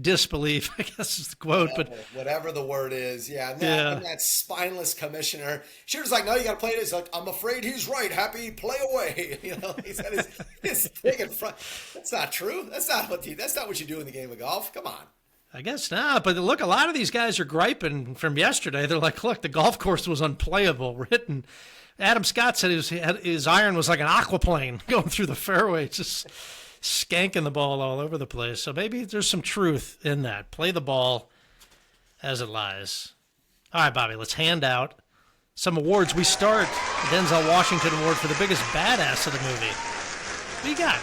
disbelief, I guess is the quote. But whatever the word is, yeah. And that spineless commissioner, Shooter's like, no, you got to play it. He's like, I'm afraid he's right. Happy, play away. You know, he's got his thing in front. That's not true. That's not what you do in the game of golf. Come on. I guess not. But look, a lot of these guys are griping from yesterday. They're like, look, the golf course was unplayable. We're hitting. Adam Scott said his iron was like an aquaplane going through the fairway, just skanking the ball all over the place. So maybe there's some truth in that. Play the ball as it lies. All right, Bobby, let's hand out some awards. We start the Denzel Washington Award for the biggest badass of the movie. What do you got?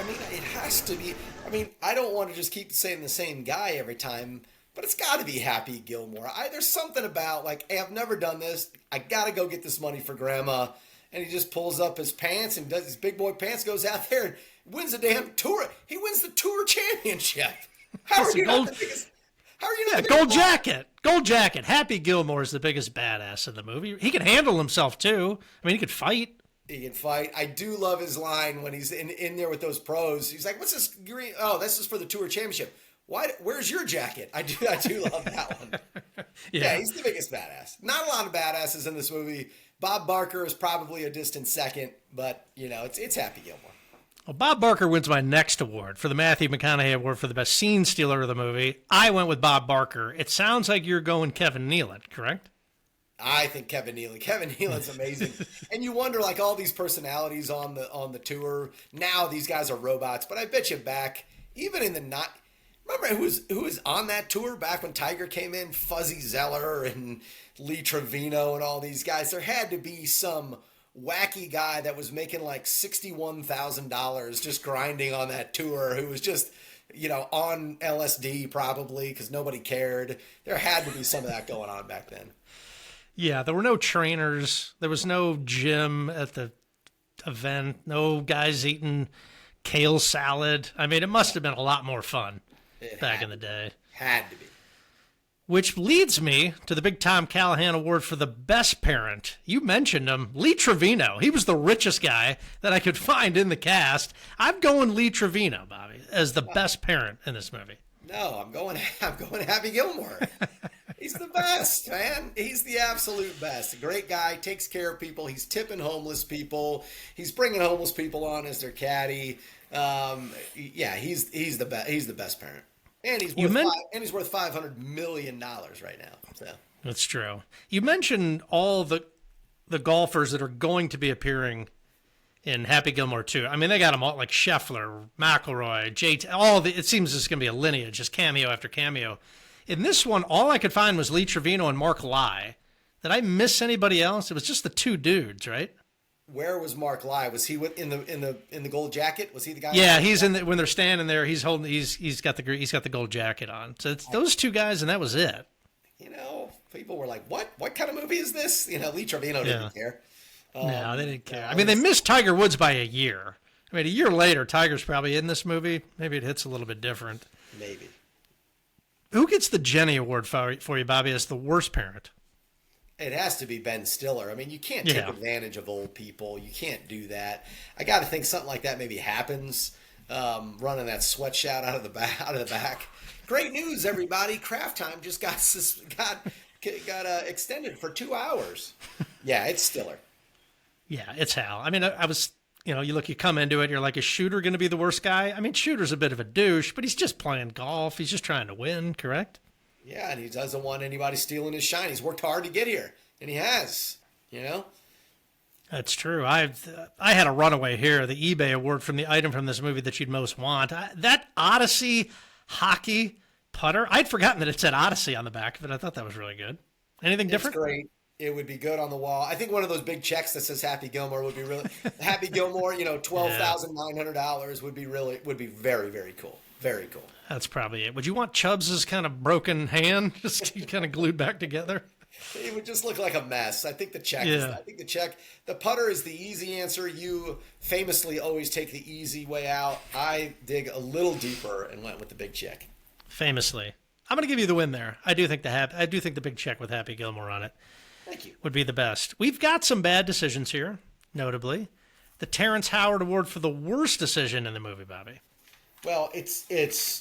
I mean, it has to be. I mean, I don't want to just keep saying the same guy every time, but it's got to be Happy Gilmore. There's something about, like, hey, I've never done this. I got to go get this money for Grandma. And he just pulls up his pants and does his big boy pants, goes out there and wins the damn tour. He wins the tour championship. How are you not the biggest? How are you not the gold jacket? Gold jacket. Happy Gilmore is the biggest badass in the movie. He can handle himself, too. I mean, he could fight. He can fight. I do love his line when he's in there with those pros. He's like, what's this green? Oh, this is for the tour championship. Why? Where's your jacket? I do love that one. Yeah, he's the biggest badass. Not a lot of badasses in this movie. Bob Barker is probably a distant second, but you know it's Happy Gilmore. Well, Bob Barker wins my next award for the Matthew McConaughey Award for the best scene stealer of the movie. I went with Bob Barker. It sounds like you're going Kevin Nealon, correct? I think Kevin Nealon's amazing. And you wonder, like, all these personalities on the tour. Now these guys are robots, but I bet you back even in the not. Remember who was on that tour back when Tiger came in? Fuzzy Zeller and Lee Trevino and all these guys. There had to be some wacky guy that was making like $61,000 just grinding on that tour who was just, you know, on LSD probably because nobody cared. There had to be some of that going on back then. Yeah, there were no trainers. There was no gym at the event. No guys eating kale salad. I mean, it must have been a lot more fun back in the day. Had to be. Which leads me to the big Tom Callahan Award for the best parent. You mentioned him, Lee Trevino. He was the richest guy that I could find in the cast. I'm going Lee Trevino, Bobby, as the best parent in this movie. No, I'm going Happy Gilmore. He's the best, man. He's the absolute best. A great guy, takes care of people. He's tipping homeless people. He's bringing homeless people on as their caddy. Yeah, he's the best. He's the best parent, and he's worth $500 million right now. So that's true. You mentioned all the golfers that are going to be appearing in Happy Gilmore 2. I mean, they got them all, like Scheffler, McIlroy, JT. It seems this is going to be a lineage, just cameo after cameo. In this one, all I could find was Lee Trevino and Mark Lai. Did I miss anybody else? It was just the two dudes, right? Where was Mark Lai? Was he in the gold jacket? Was he the guy? Yeah, he's in when they're standing there. He's got the gold jacket on. So it's those two guys, and that was it. You know, people were like, "What? What kind of movie is this?" You know, Lee Trevino didn't care. No, they didn't care. I mean, they missed Tiger Woods by a year. I mean, a year later, Tiger's probably in this movie. Maybe it hits a little bit different. Maybe. Who gets the Jenny Award for you, Bobby, as the worst parent? It has to be Ben Stiller. I mean, you can't take advantage of old people. You can't do that. I got to think something like that maybe happens. Running that sweatshop out of the back. Great news, everybody! Craft Time just got extended for 2 hours. Yeah, it's Stiller. Yeah, it's Hal. I mean, I was, you come into it, you're like, is Shooter going to be the worst guy? I mean, Shooter's a bit of a douche, but he's just playing golf. He's just trying to win, correct? Yeah, and he doesn't want anybody stealing his shine. He's worked hard to get here, and he has, That's true. I had a runaway here, the eBay award from the item from this movie that you'd most want. That Odyssey hockey putter, I'd forgotten that it said Odyssey on the back of it. I thought that was really good. Anything different? It's great. It would be good on the wall. I think one of those big checks that says Happy Gilmore would be really Happy Gilmore. $12,900 would be very, very cool. Very cool. That's probably it. Would you want Chubbs' kind of broken hand just kind of glued back together? It would just look like a mess. I think the check. Yeah. The putter is the easy answer. You famously always take the easy way out. I dig a little deeper and went with the big check. Famously, I'm going to give you the win there. I do think the big check with Happy Gilmore on it. Thank you. Would be the best. We've got some bad decisions here, notably the Terrence Howard Award for the worst decision in the movie, Bobby. Well, it's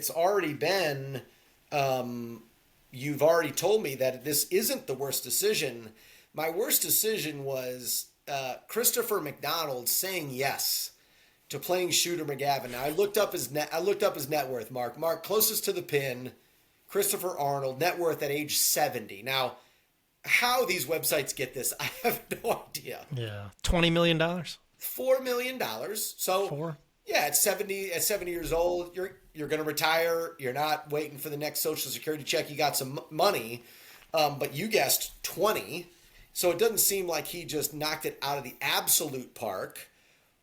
already been. You've already told me that this isn't the worst decision. My worst decision was Christopher McDonald saying yes to playing Shooter McGavin. Now I looked up his net worth. Mark closest to the pin. Christopher Arnold, net worth at age 70. Now, how these websites get this, I have no idea. Yeah, $20 million. $4 million. So. Four. Yeah, at 70 years old, you're going to retire. You're not waiting for the next Social Security check. You got some money, but you guessed 20. So it doesn't seem like he just knocked it out of the absolute park.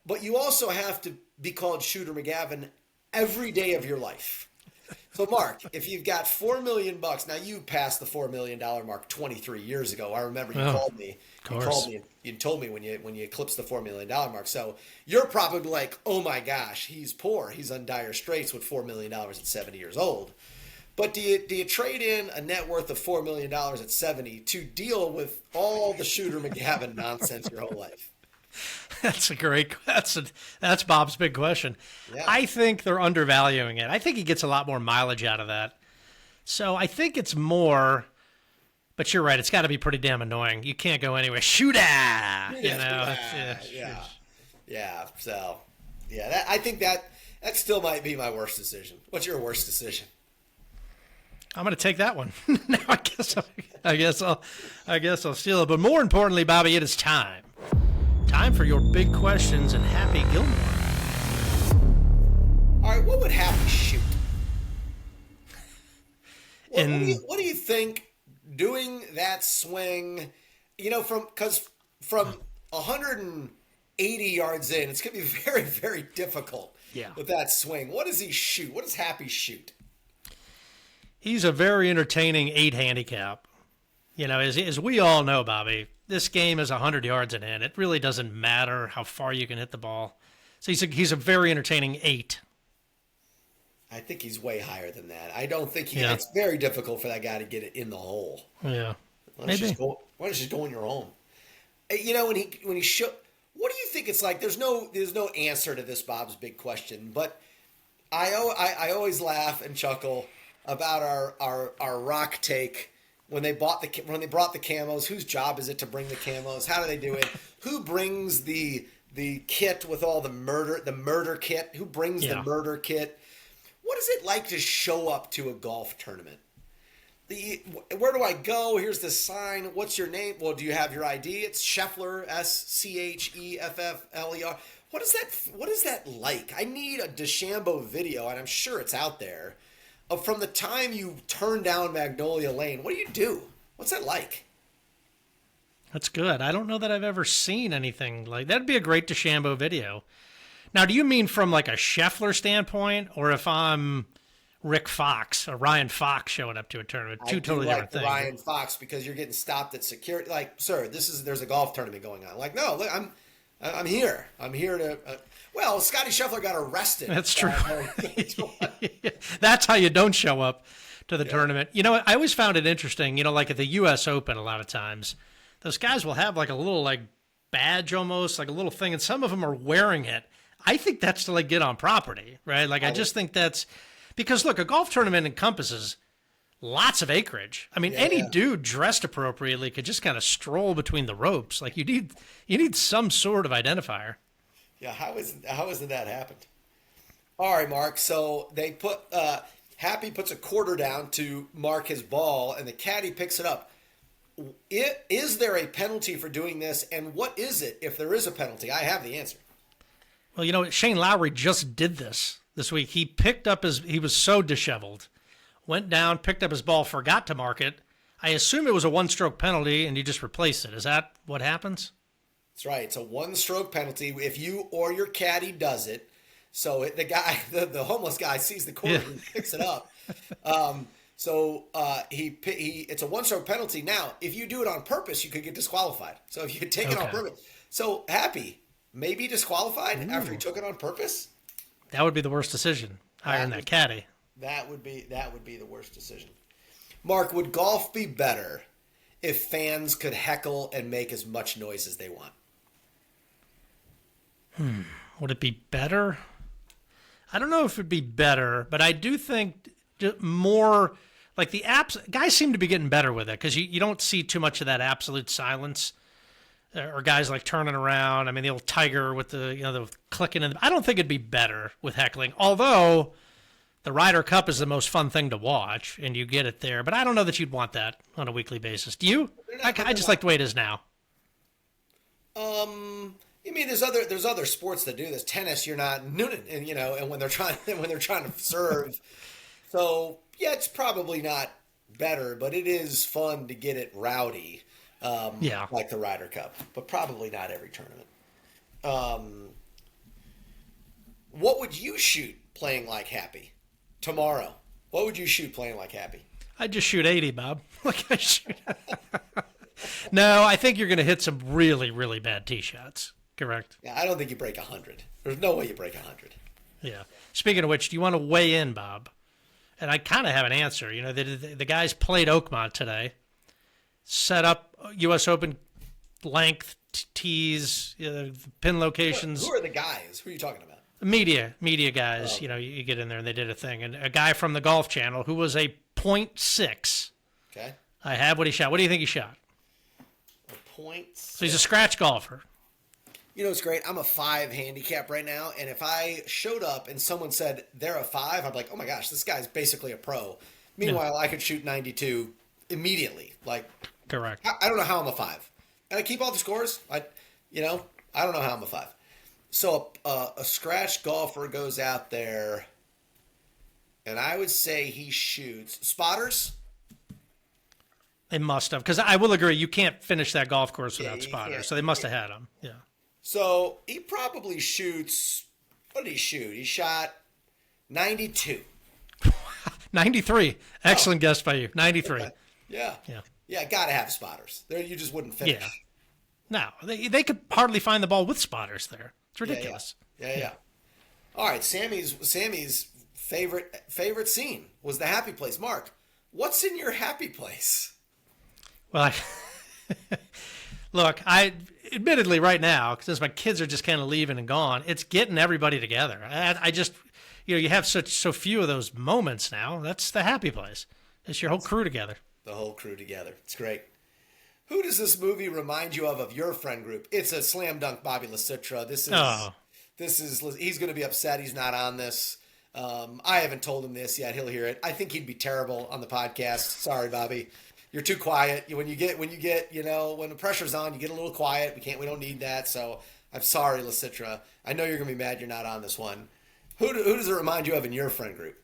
But you also have to be called Shooter McGavin every day of your life. So Mark, if you've got $4 million, now you passed the $4 million mark 23 years ago. I remember you called me. You called me and you told me when you eclipsed the $4 million mark. So you're probably like, oh my gosh, he's poor. He's on dire straits with $4 million at 70 years old. But do you trade in a net worth of $4 million at 70 to deal with all the Shooter McGavin nonsense your whole life? That's Bob's big question. Yeah. I think they're undervaluing it. I think he gets a lot more mileage out of that. So I think it's more, but you're right. It's got to be pretty damn annoying. You can't go anywhere. Shooter! Yeah. So, yeah, I think that still might be my worst decision. What's your worst decision? I'm going to take that one. No, I guess I'll steal it. But more importantly, Bobby, it is time. Time for your big questions and Happy Gilmore. All right, what would Happy shoot? What do you think doing that swing, from 180 yards in, it's going to be very, very difficult with that swing. What does he shoot? What does Happy shoot? He's a very entertaining 8 handicap. As we all know, Bobby, this game is 100 yards and in. It really doesn't matter how far you can hit the ball. So he's a very entertaining 8. I think he's way higher than that. I don't think it's very difficult for that guy to get it in the hole. Yeah. Why don't you just go in your home? When he shook, what do you think it's like? There's no answer to this Bob's big question, but I always laugh and chuckle about our rock take. When they brought the camos, whose job is it to bring the camos? How do they do it? Who brings the kit with all the murder kit? Who brings the murder kit? What is it like to show up to a golf tournament? Where do I go? Here's the sign. What's your name? Well, do you have your ID? It's Scheffler, Scheffler. What is that like? I need a DeChambeau video, and I'm sure it's out there. From the time you turn down Magnolia Lane, what do? What's that like? That's good. I don't know that I've ever seen anything like that. That'd be a great DeChambeau video. Now, do you mean from like a Scheffler standpoint, or if I'm Rick Fox or Ryan Fox showing up to a tournament? Two totally different things. Ryan Fox, because you're getting stopped at security. Like, sir, there's a golf tournament going on. Like, no, look, I'm here. I'm here to. Well, Scotty Scheffler got arrested. That's true. That's how you don't show up to the tournament. I always found it interesting. Like at the U.S. Open, a lot of times, those guys will have like a little like badge almost, like a little thing, and some of them are wearing it. I think that's to like get on property, right? Like I just think that's because look, a golf tournament encompasses lots of acreage. I mean, any dude dressed appropriately could just kind of stroll between the ropes. Like you need some sort of identifier. Yeah, how hasn't that happened? All right, Mark. So they put Happy puts a quarter down to mark his ball, and the caddy picks it up. Is there a penalty for doing this, and what is it if there is a penalty? I have the answer. Well, Shane Lowry just did this week. He was so disheveled, went down, picked up his ball, forgot to mark it. I assume it was a one-stroke penalty, and you just replaced it. Is that what happens? That's right. It's a one-stroke penalty. If you or your caddy does it, So the guy, the homeless guy, sees the cord and picks it up. It's a one-stroke penalty. Now, if you do it on purpose, you could get disqualified. So if you take it on purpose, so Happy maybe disqualified after he took it on purpose. That would be the worst decision. Hiring that caddy. That would be the worst decision. Mark, would golf be better if fans could heckle and make as much noise as they want? Would it be better? I don't know if it'd be better, but I do think more like the apps. Guys seem to be getting better with it because you don't see too much of that absolute silence, or guys like turning around. I mean, the old Tiger with the clicking. I don't think it'd be better with heckling. Although the Ryder Cup is the most fun thing to watch, and you get it there. But I don't know that you'd want that on a weekly basis. Do you? I just like the way it is now. You mean there's other sports that do this. Tennis, you're not and when they're trying to serve. So yeah, it's probably not better, but it is fun to get it rowdy. Like the Ryder Cup, but probably not every tournament. What would you shoot playing like Happy tomorrow? What would you shoot playing like Happy? I'd just shoot 80, Bob. No, I think you're going to hit some really, really bad tee shots. Correct. Yeah, I don't think you break 100. There's no way you break 100. Yeah. Speaking of which, do you want to weigh in, Bob? And I kind of have an answer. The guys played Oakmont today, set up U.S. Open length tees, pin locations. Who are the guys? Who are you talking about? Media guys. Oh. You get in there and they did a thing. And a guy from the Golf Channel who was a .6. Okay. I have what he shot. What do you think he shot? A .6. So he's a scratch golfer. You know, it's great. I'm a 5 handicap right now, and if I showed up and someone said they're a 5, I'd be like, oh my gosh, this guy's basically a pro. Meanwhile, I could shoot 92 immediately. Correct. I don't know how I'm a 5. And I keep all the scores. I don't know how I'm a 5. So a scratch golfer goes out there, and I would say he shoots spotters. They must have, because I will agree, you can't finish that golf course without spotters. So they must have had them. Yeah. So he probably shoots. What did he shoot? He shot 92. 93. Excellent guess by you. 93. Okay. Yeah. Got to have spotters. There, you just wouldn't finish. Yeah. No, they could hardly find the ball with spotters there. It's ridiculous. Yeah. All right, Sammy's favorite scene was the happy place. Mark, what's in your happy place? Well, look, admittedly right now, since my kids are just kind of leaving and gone, it's getting everybody together. I just, you have so few of those moments now. That's the happy place. It's your whole crew together. The whole crew together. It's great. Who does this movie remind you of your friend group? It's a slam dunk, Bobby Lasitra. He's going to be upset he's not on this. I haven't told him this yet. He'll hear it. I think he'd be terrible on the podcast. Sorry, Bobby. You're too quiet. When the pressure's on, you get a little quiet. We don't need that. So I'm sorry, Lasitra. I know you're going to be mad you're not on this one. Who does it remind you of in your friend group?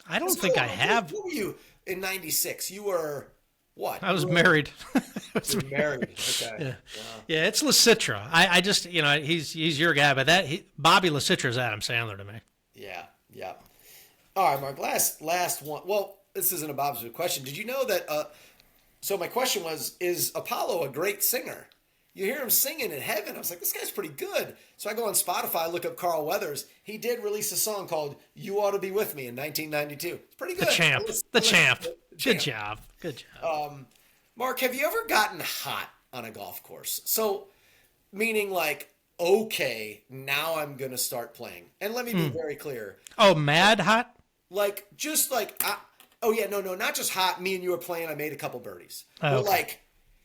I don't think I have. Who were you in 96? You were what? I was married. You were married. Okay. Yeah, it's Lasitra. I just, he's your guy, but Bobby Lasitra is Adam Sandler to me. Yeah. All right, Mark, last one. Well, this isn't a Bob's question. Did you know that, so my question was, is Apollo a great singer? You hear him singing in heaven. I was like, this guy's pretty good. So I go on Spotify, look up Carl Weathers. He did release a song called You Ought to Be With Me in 1992. It's pretty good. The champ. Good job. Mark, have you ever gotten hot on a golf course? So, meaning okay, now I'm going to start playing. And let me be very clear. Oh, mad hot? No, not just hot. Me and you were playing. I made a couple birdies. Oh, we're like,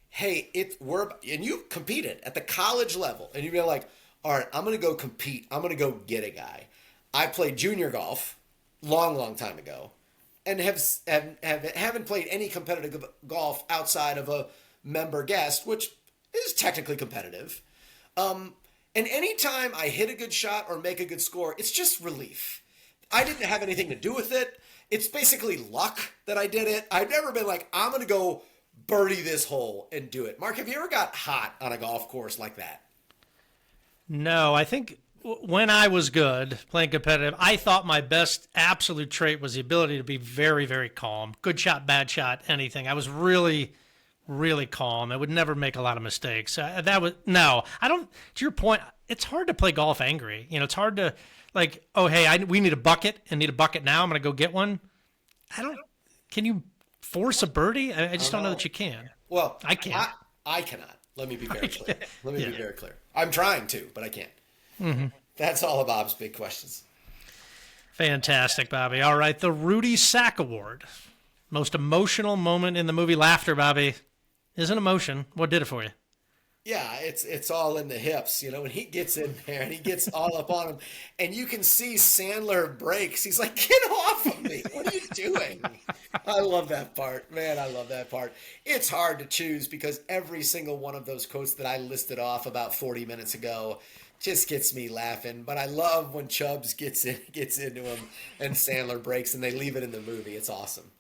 hey, and you competed at the college level. And you'd be like, all right, I'm going to go compete. I'm going to go get a guy. I played junior golf long time ago. And haven't played any competitive golf outside of a member guest, which is technically competitive. And anytime I hit a good shot or make a good score, it's just relief. I didn't have anything to do with it. It's basically luck that I did it. I've never been like, I'm going to go birdie this hole and do it. Mark, have you ever got hot on a golf course like that? No, I think when I was good playing competitive, I thought my best absolute trait was the ability to be very, very calm. Good shot, bad shot, anything. I was really, really calm. I would never make a lot of mistakes. That was no. I don't. To your point, it's hard to play golf angry. It's hard to like. Oh, hey, we need a bucket and need a bucket now. I'm gonna go get one. I don't. Can you force a birdie? I just don't know that you can. Well, I can't. I cannot. Let me be very clear. Let me be very clear. I'm trying to, but I can't. Mm-hmm. That's all of Bob's big questions. Fantastic, Bobby. All right, the Rudy Sack Award. Most emotional moment in the movie. Laughter, Bobby. Isn't emotion. What did it for you? Yeah, it's all in the hips, when he gets in there and he gets all up on him, and you can see Sandler breaks. He's like, "Get off of me! What are you doing?" I love that part, man. I love that part. It's hard to choose because every single one of those quotes that I listed off about 40 minutes ago just gets me laughing. But I love when Chubbs gets into him and Sandler breaks, and they leave it in the movie. It's awesome.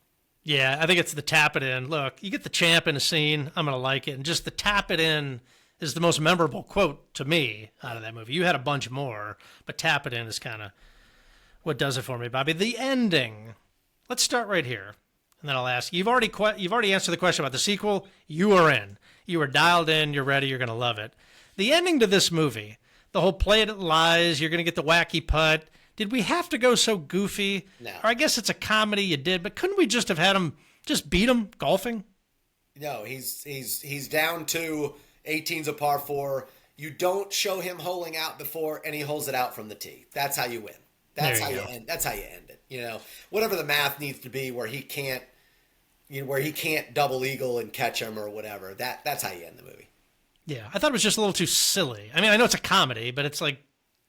Yeah, I think it's the tap it in. Look, you get the champ in a scene, I'm going to like it. And just the tap it in is the most memorable quote to me out of that movie. You had a bunch more, but tap it in is kind of what does it for me, Bobby. The ending. Let's start right here. And then I'll ask, you've already answered the question about the sequel. You are in. You are dialed in. You're ready. You're going to love it. The ending to this movie, the whole play it lies, you're going to get the wacky putt. Did we have to go so goofy? No. Or I guess it's a comedy you did, but couldn't we just have had him just beat him golfing? No, he's down to 18's a par 4. You don't show him holing out before, and he holds it out from the tee. That's how you win. That's how you end. That's how you end it. Whatever the math needs to be, where he can't double eagle and catch him or whatever. That's how you end the movie. Yeah, I thought it was just a little too silly. I mean, I know it's a comedy, but it's like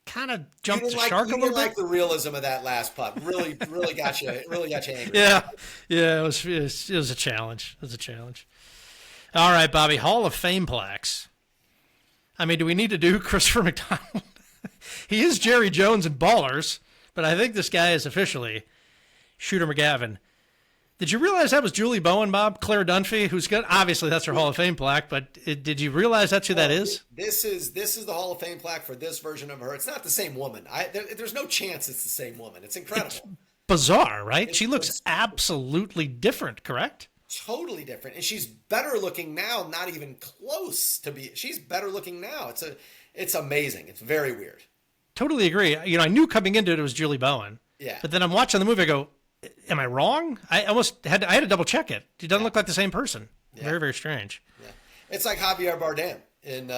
kind of jumped the shark a little bit. Like the realism of that last putt. Really got you. Really got you angry. Yeah, it was a challenge. It was a challenge. All right, Bobby. Hall of Fame plaques. I mean, do we need to do Christopher McDonald? He is Jerry Jones in Ballers, but I think this guy is officially Shooter McGavin. Did you realize that was Julie Bowen, Bob? Claire Dunphy, who's good. Obviously, that's her Hall of Fame plaque, but did you realize that's who that is? This is the Hall of Fame plaque for this version of her. It's not the same woman. There's no chance it's the same woman. It's incredible. It's bizarre, right? She looks absolutely different, correct? Totally different. And she's better looking now, not even close to be. She's better looking now. It's amazing. It's very weird. Totally agree. I knew coming into it was Julie Bowen. Yeah. But then I'm watching the movie, I go, am I wrong? I almost had to double check it. She doesn't look like the same person. Yeah. Very, very strange. Yeah. It's like Javier Bardem in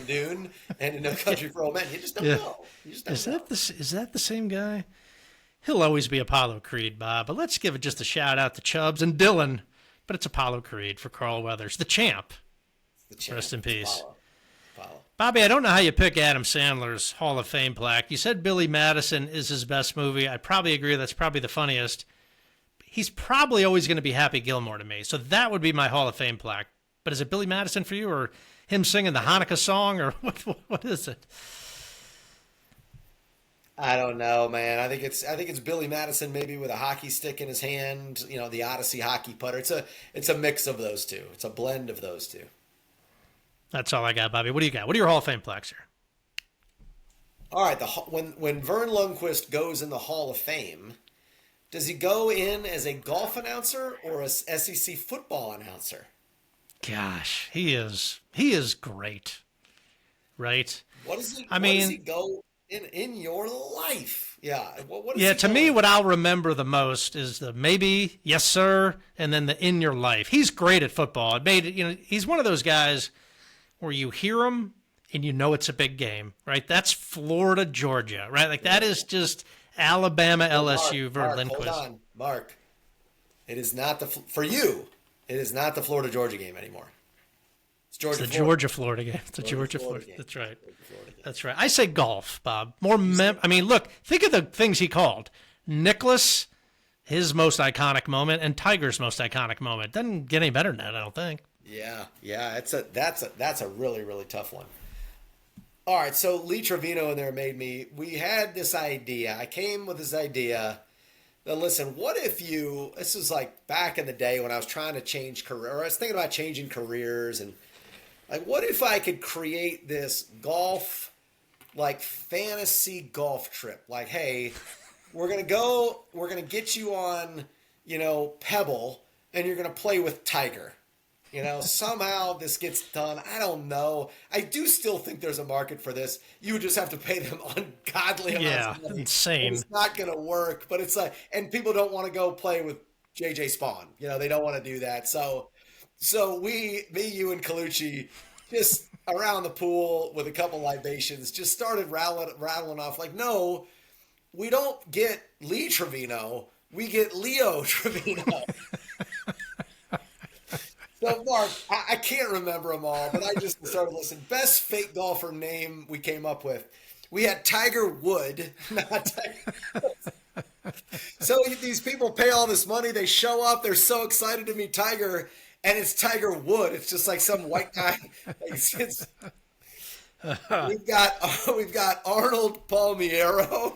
Dune and in No Country for Old Men. You just don't know. You just don't know. Is that the same guy? He'll always be Apollo Creed, Bob. But let's give it just a shout out to Chubbs and Dylan. But it's Apollo Creed for Carl Weathers, the champ. Rest in peace. Apollo. Bobby, I don't know how you pick Adam Sandler's Hall of Fame plaque. You said Billy Madison is his best movie. I probably agree. That's probably the funniest. He's probably always going to be Happy Gilmore to me. So that would be my Hall of Fame plaque. But is it Billy Madison for you, or him singing the Hanukkah song, or what is it? I don't know, man. I think it's Billy Madison, maybe with a hockey stick in his hand. The Odyssey hockey putter. It's a mix of those two. It's a blend of those two. That's all I got, Bobby. What do you got? What are your Hall of Fame plaques here? All right. When Vern Lundquist goes in the Hall of Fame, does he go in as a golf announcer or a SEC football announcer? Gosh, he is great, right? Does he go in your life? Yeah. To me, what I'll remember the most is the maybe, yes, sir, and then the in your life. He's great at football. It made it. He's one of those guys where you hear him and you know it's a big game, right? That's Florida, Georgia, right? Like that is just Alabama, LSU, Vern Lundquist. Hold on, Mark. It is not for you. It is not the Florida Georgia game anymore. It's the Georgia Florida game. It's the Georgia Florida. That's right. That's right. I say golf, Bob. Look, think of the things he called. Nicklaus, his most iconic moment, and Tiger's most iconic moment. Doesn't get any better than that, I don't think. Yeah. That's a really, really tough one. All right, so Lee Trevino in there we had this idea. I came with this idea that, listen, what if this was like back in the day when I was trying to change career, or I was thinking about changing careers, and like, what if I could create this golf like fantasy golf trip. Like, hey, we're going to get you on, Pebble, and you're going to play with Tiger. Somehow this gets done. I don't know. I do still think there's a market for this. You would just have to pay them ungodly amounts of money. Insane. It's not going to work, but it's like, and people don't want to go play with JJ Spawn. They don't want to do that. So me, you, and Colucci just around the pool with a couple libations just started rattling off like, no, we don't get Lee Trevino. We get Leo Trevino. So, Mark, I can't remember them all, but I just started listening. Best fake golfer name we came up with. We had Tiger Wood, not Tiger Woods. So these people pay all this money. They show up. They're so excited to meet Tiger, and it's Tiger Wood. It's just like some white guy. We've got Arnold Palmiero.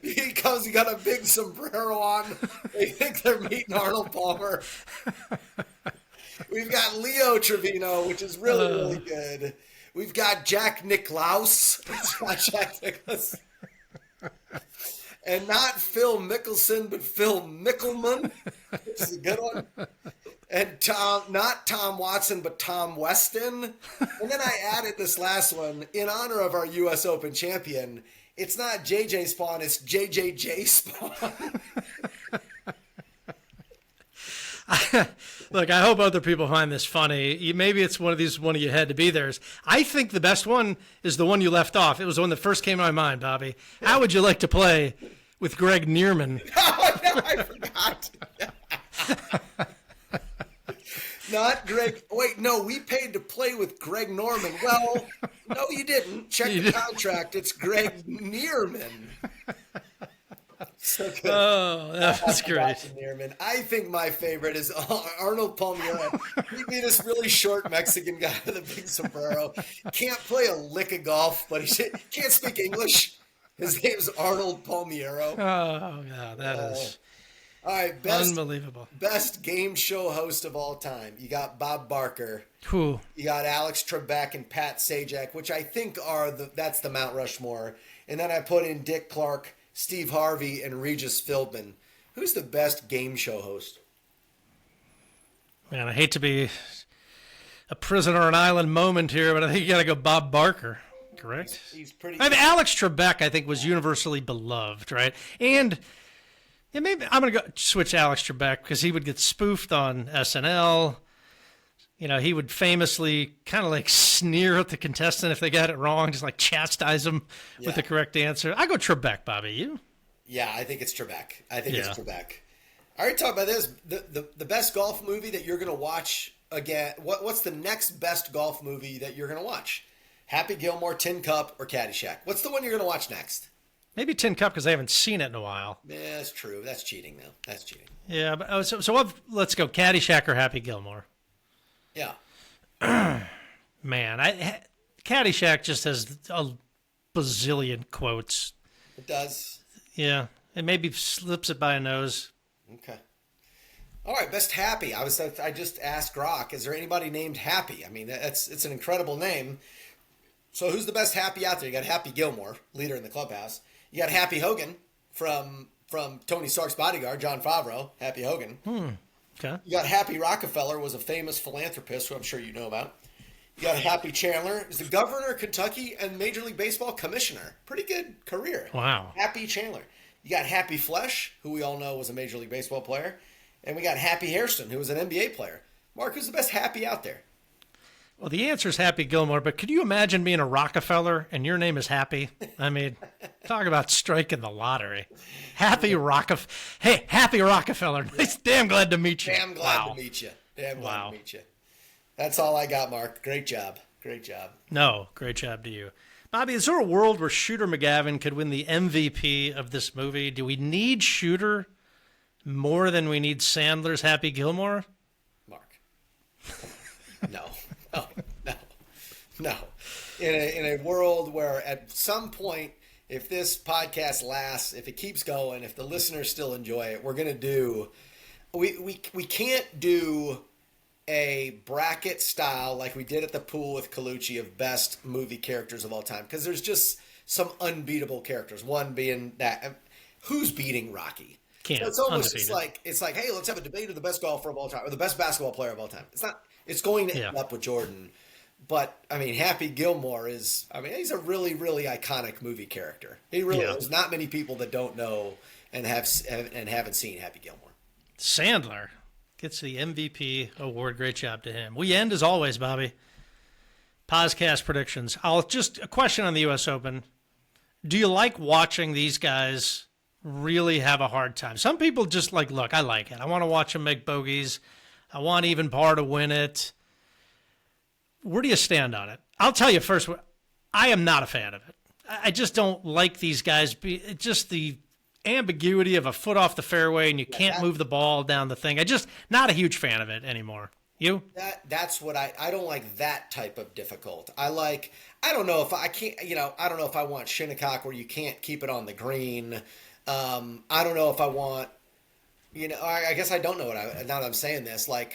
He comes, he got a big sombrero on. They think they're meeting Arnold Palmer. We've got Leo Trevino, which is really good. We've got Jack Nicklaus. It's not Jack Nicklaus. And not Phil Mickelson, but Phil Mickelman, which is a good one. And not Tom Watson, but Tom Weston. And then I added this last one in honor of our U.S. Open champion. It's not JJ Spawn, it's JJJ Spawn. Look, I hope other people find this funny. Maybe it's one of you had to be theirs. I think the best one is the one you left off. It was the one that first came to my mind, Bobby. How would you like to play with Greg Neerman? Oh, no, I forgot. Not Greg. Wait, no, we paid to play with Greg Norman. Well, no, you didn't. Check the contract. It's Greg Neerman. So good. Oh, that was great. Neerman. I think my favorite is Arnold Palmiero. He'd be this really short Mexican guy with a big sombrero. Can't play a lick of golf, but he can't speak English. His name's Arnold Palmiero. Oh, yeah, that is all right. Unbelievable. Best game show host of all time. You got Bob Barker. Who? You got Alex Trebek and Pat Sajak, which I think that's the Mount Rushmore. And then I put in Dick Clark, Steve Harvey, and Regis Philbin. Who's the best game show host? Man, I hate to be a prisoner on island moment here, but I think you got to go Bob Barker. Correct? He's pretty. I mean, Alex Trebek, I think, was universally beloved, right? And maybe I'm going to go switch Alex Trebek because he would get spoofed on SNL. He would famously kind of like sneer at the contestant if they got it wrong, just like chastise them with the correct answer. I go Trebek, Bobby. You? Yeah, I think it's Trebek. It's Trebek. I already talked about this. The best golf movie that you're going to watch again. What's the next best golf movie that you're going to watch? Happy Gilmore, Tin Cup, or Caddyshack? What's the one you're going to watch next? Maybe Tin Cup because I haven't seen it in a while. Yeah, that's true. That's cheating, though. That's cheating. Yeah, but let's go Caddyshack or Happy Gilmore. Yeah. Man, Caddyshack just has a bazillion quotes. It does. Yeah, it maybe slips it by a nose. Okay. All right, best Happy. I just asked Rock, is there anybody named Happy? I mean, it's an incredible name. So who's the best Happy out there? You got Happy Gilmore, leader in the clubhouse. You got Happy Hogan from Tony Stark's bodyguard, John Favreau. Happy Hogan. Okay. You got Happy Rockefeller, was a famous philanthropist who I'm sure you know about. You got Happy Chandler, is the governor of Kentucky and Major League Baseball commissioner. Pretty good career. Wow. Happy Chandler. You got Happy Flesh, who we all know was a Major League Baseball player. And we got Happy Hairston, who was an NBA player. Mark, who's the best Happy out there? Well, the answer is Happy Gilmore, but could you imagine being a Rockefeller and your name is Happy? I mean, talk about striking the lottery. Happy Rockefeller. Hey, Happy Rockefeller. Damn glad to meet you. Damn glad to meet you. Damn glad to meet you. That's all I got, Mark. Great job. Great job. No, great job to you. Bobby, is there a world where Shooter McGavin could win the MVP of this movie? Do we need Shooter more than we need Sandler's Happy Gilmore? Mark. No. In a world where at some point, if this podcast lasts, if it keeps going, if the listeners still enjoy it, we're going to do. We can't do a bracket style like we did at the pool with Colucci of best movie characters of all time, because there's just some unbeatable characters. One being that who's beating Rocky? Can't. So it's almost Undefeated. it's like, hey, let's have a debate of the best golfer of all time or the best basketball player of all time. It's not. It's going to end up with Jordan. But I mean, Happy Gilmore is. I mean, he's a really, really iconic movie character. He really. There's not many people that don't know and haven't seen Happy Gilmore. Sandler gets the MVP award. Great job to him. We end as always, Bobby. Podcast predictions. A question on the U.S. Open. Do you like watching these guys really have a hard time? Some people just look, I like it. I want to watch them make bogeys. I want even par to win it. Where do you stand on it? I'll tell you first, I am not a fan of it. I just don't like these guys. Just the ambiguity of a foot off the fairway and you can't move the ball down the thing. I just not a huge fan of it anymore. You? That's what I don't like that type of difficult. I don't know if I don't know if I want Shinnecock where you can't keep it on the green. I don't know if I want, I guess I don't know now that I'm saying this, I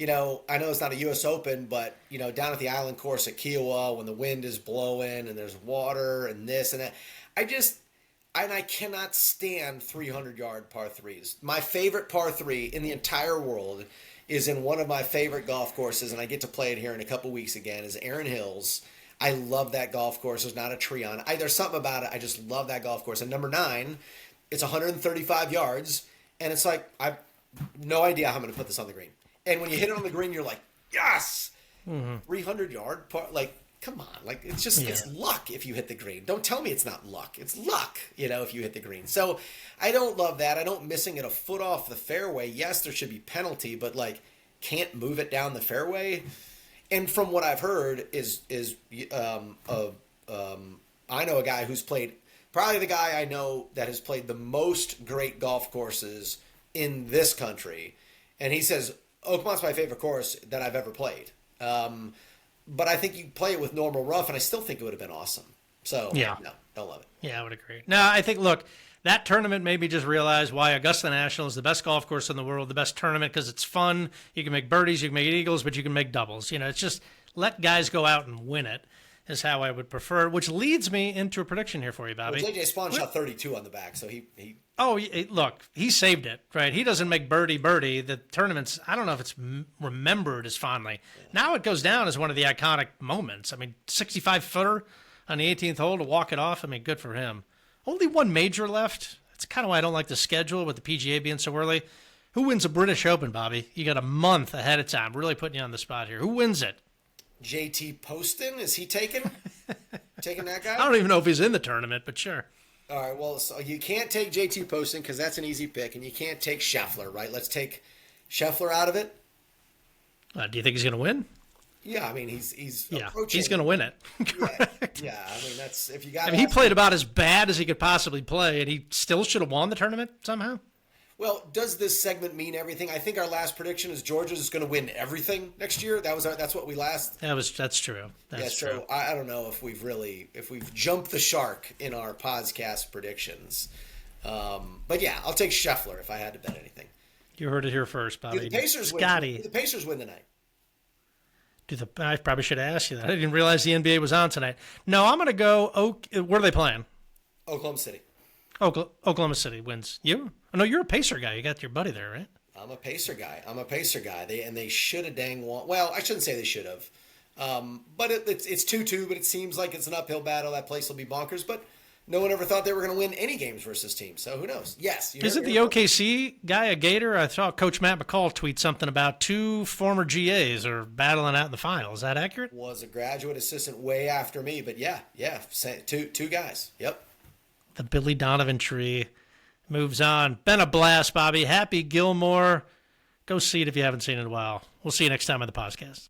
know it's not a U.S. Open, but, down at the island course at Kiowa when the wind is blowing and there's water and this and that, I cannot stand 300-yard par threes. My favorite par three in the entire world is in one of my favorite golf courses, and I get to play it here in a couple weeks again, is Erin Hills. I love that golf course. There's not a tree on it. There's something about it. I just love that golf course. And number 9, it's 135 yards, and it's like, I have no idea how I'm going to put this on the green. And when you hit it on the green, you're like, yes! 300-yard par, come on. It's luck if you hit the green. Don't tell me it's not luck. It's luck, if you hit the green. So I don't love that. I don't missing it a foot off the fairway. Yes, there should be penalty, but can't move it down the fairway. And from what I've heard I know a guy who's played, probably the guy I know that has played the most great golf courses in this country. And he says, Oakmont's my favorite course that I've ever played. But I think you play it with normal rough, and I still think it would have been awesome. So, no, don't love it. Yeah, I would agree. No, I think, look, that tournament made me just realize why Augusta National is the best golf course in the world, the best tournament, because it's fun. You can make birdies, you can make eagles, but you can make doubles. It's just let guys go out and win it is how I would prefer, which leads me into a prediction here for you, Bobby. Well, J.J. Spawn shot 32 on the back, so he Oh, look, he saved it, right? He doesn't make birdie. The tournaments, I don't know if it's remembered as fondly. Yeah. Now it goes down as one of the iconic moments. 65-footer on the 18th hole to walk it off. Good for him. Only one major left. That's kind of why I don't like the schedule with the PGA being so early. Who wins a British Open, Bobby? You got a month ahead of time. Really putting you on the spot here. Who wins it? JT Poston? Is he taking that guy? I don't even know if he's in the tournament, but sure. All right, well, so you can't take JT Poston because that's an easy pick, and you can't take Scheffler, right? Let's take Scheffler out of it. Do you think he's going to win? Yeah, he's approaching. He's going to win it. yeah, that's if you got. He played about as bad as he could possibly play, and he still should have won the tournament somehow. Well, does this segment mean everything? I think our last prediction is Georgia's going to win everything next year. That's what we last. That's true. That's true. So I don't know if we've jumped the shark in our podcast predictions. But yeah, I'll take Scheffler if I had to bet anything. You heard it here first, Bobby. The Pacers Scotty. The Pacers win tonight. I probably should have asked you that. I didn't realize the NBA was on tonight. No, I'm going to go. Where are they playing? Oklahoma City. Oklahoma City wins. You? Oh, no, you're a Pacer guy. You got your buddy there, right? I'm a Pacer guy. They should have dang won. Well, I shouldn't say they should have. But it's 2-2, but it seems like it's an uphill battle. That place will be bonkers. But no one ever thought they were going to win any games versus teams. So who knows? Yes. Isn't the OKC guy a Gator? I saw Coach Matt McCall tweet something about 2 former GAs are battling out in the final. Is that accurate? Was a graduate assistant way after me. But yeah. Two guys. Yep. The Billy Donovan tree moves on. Been a blast, Bobby. Happy Gilmore. Go see it if you haven't seen it in a while. We'll see you next time on the podcast.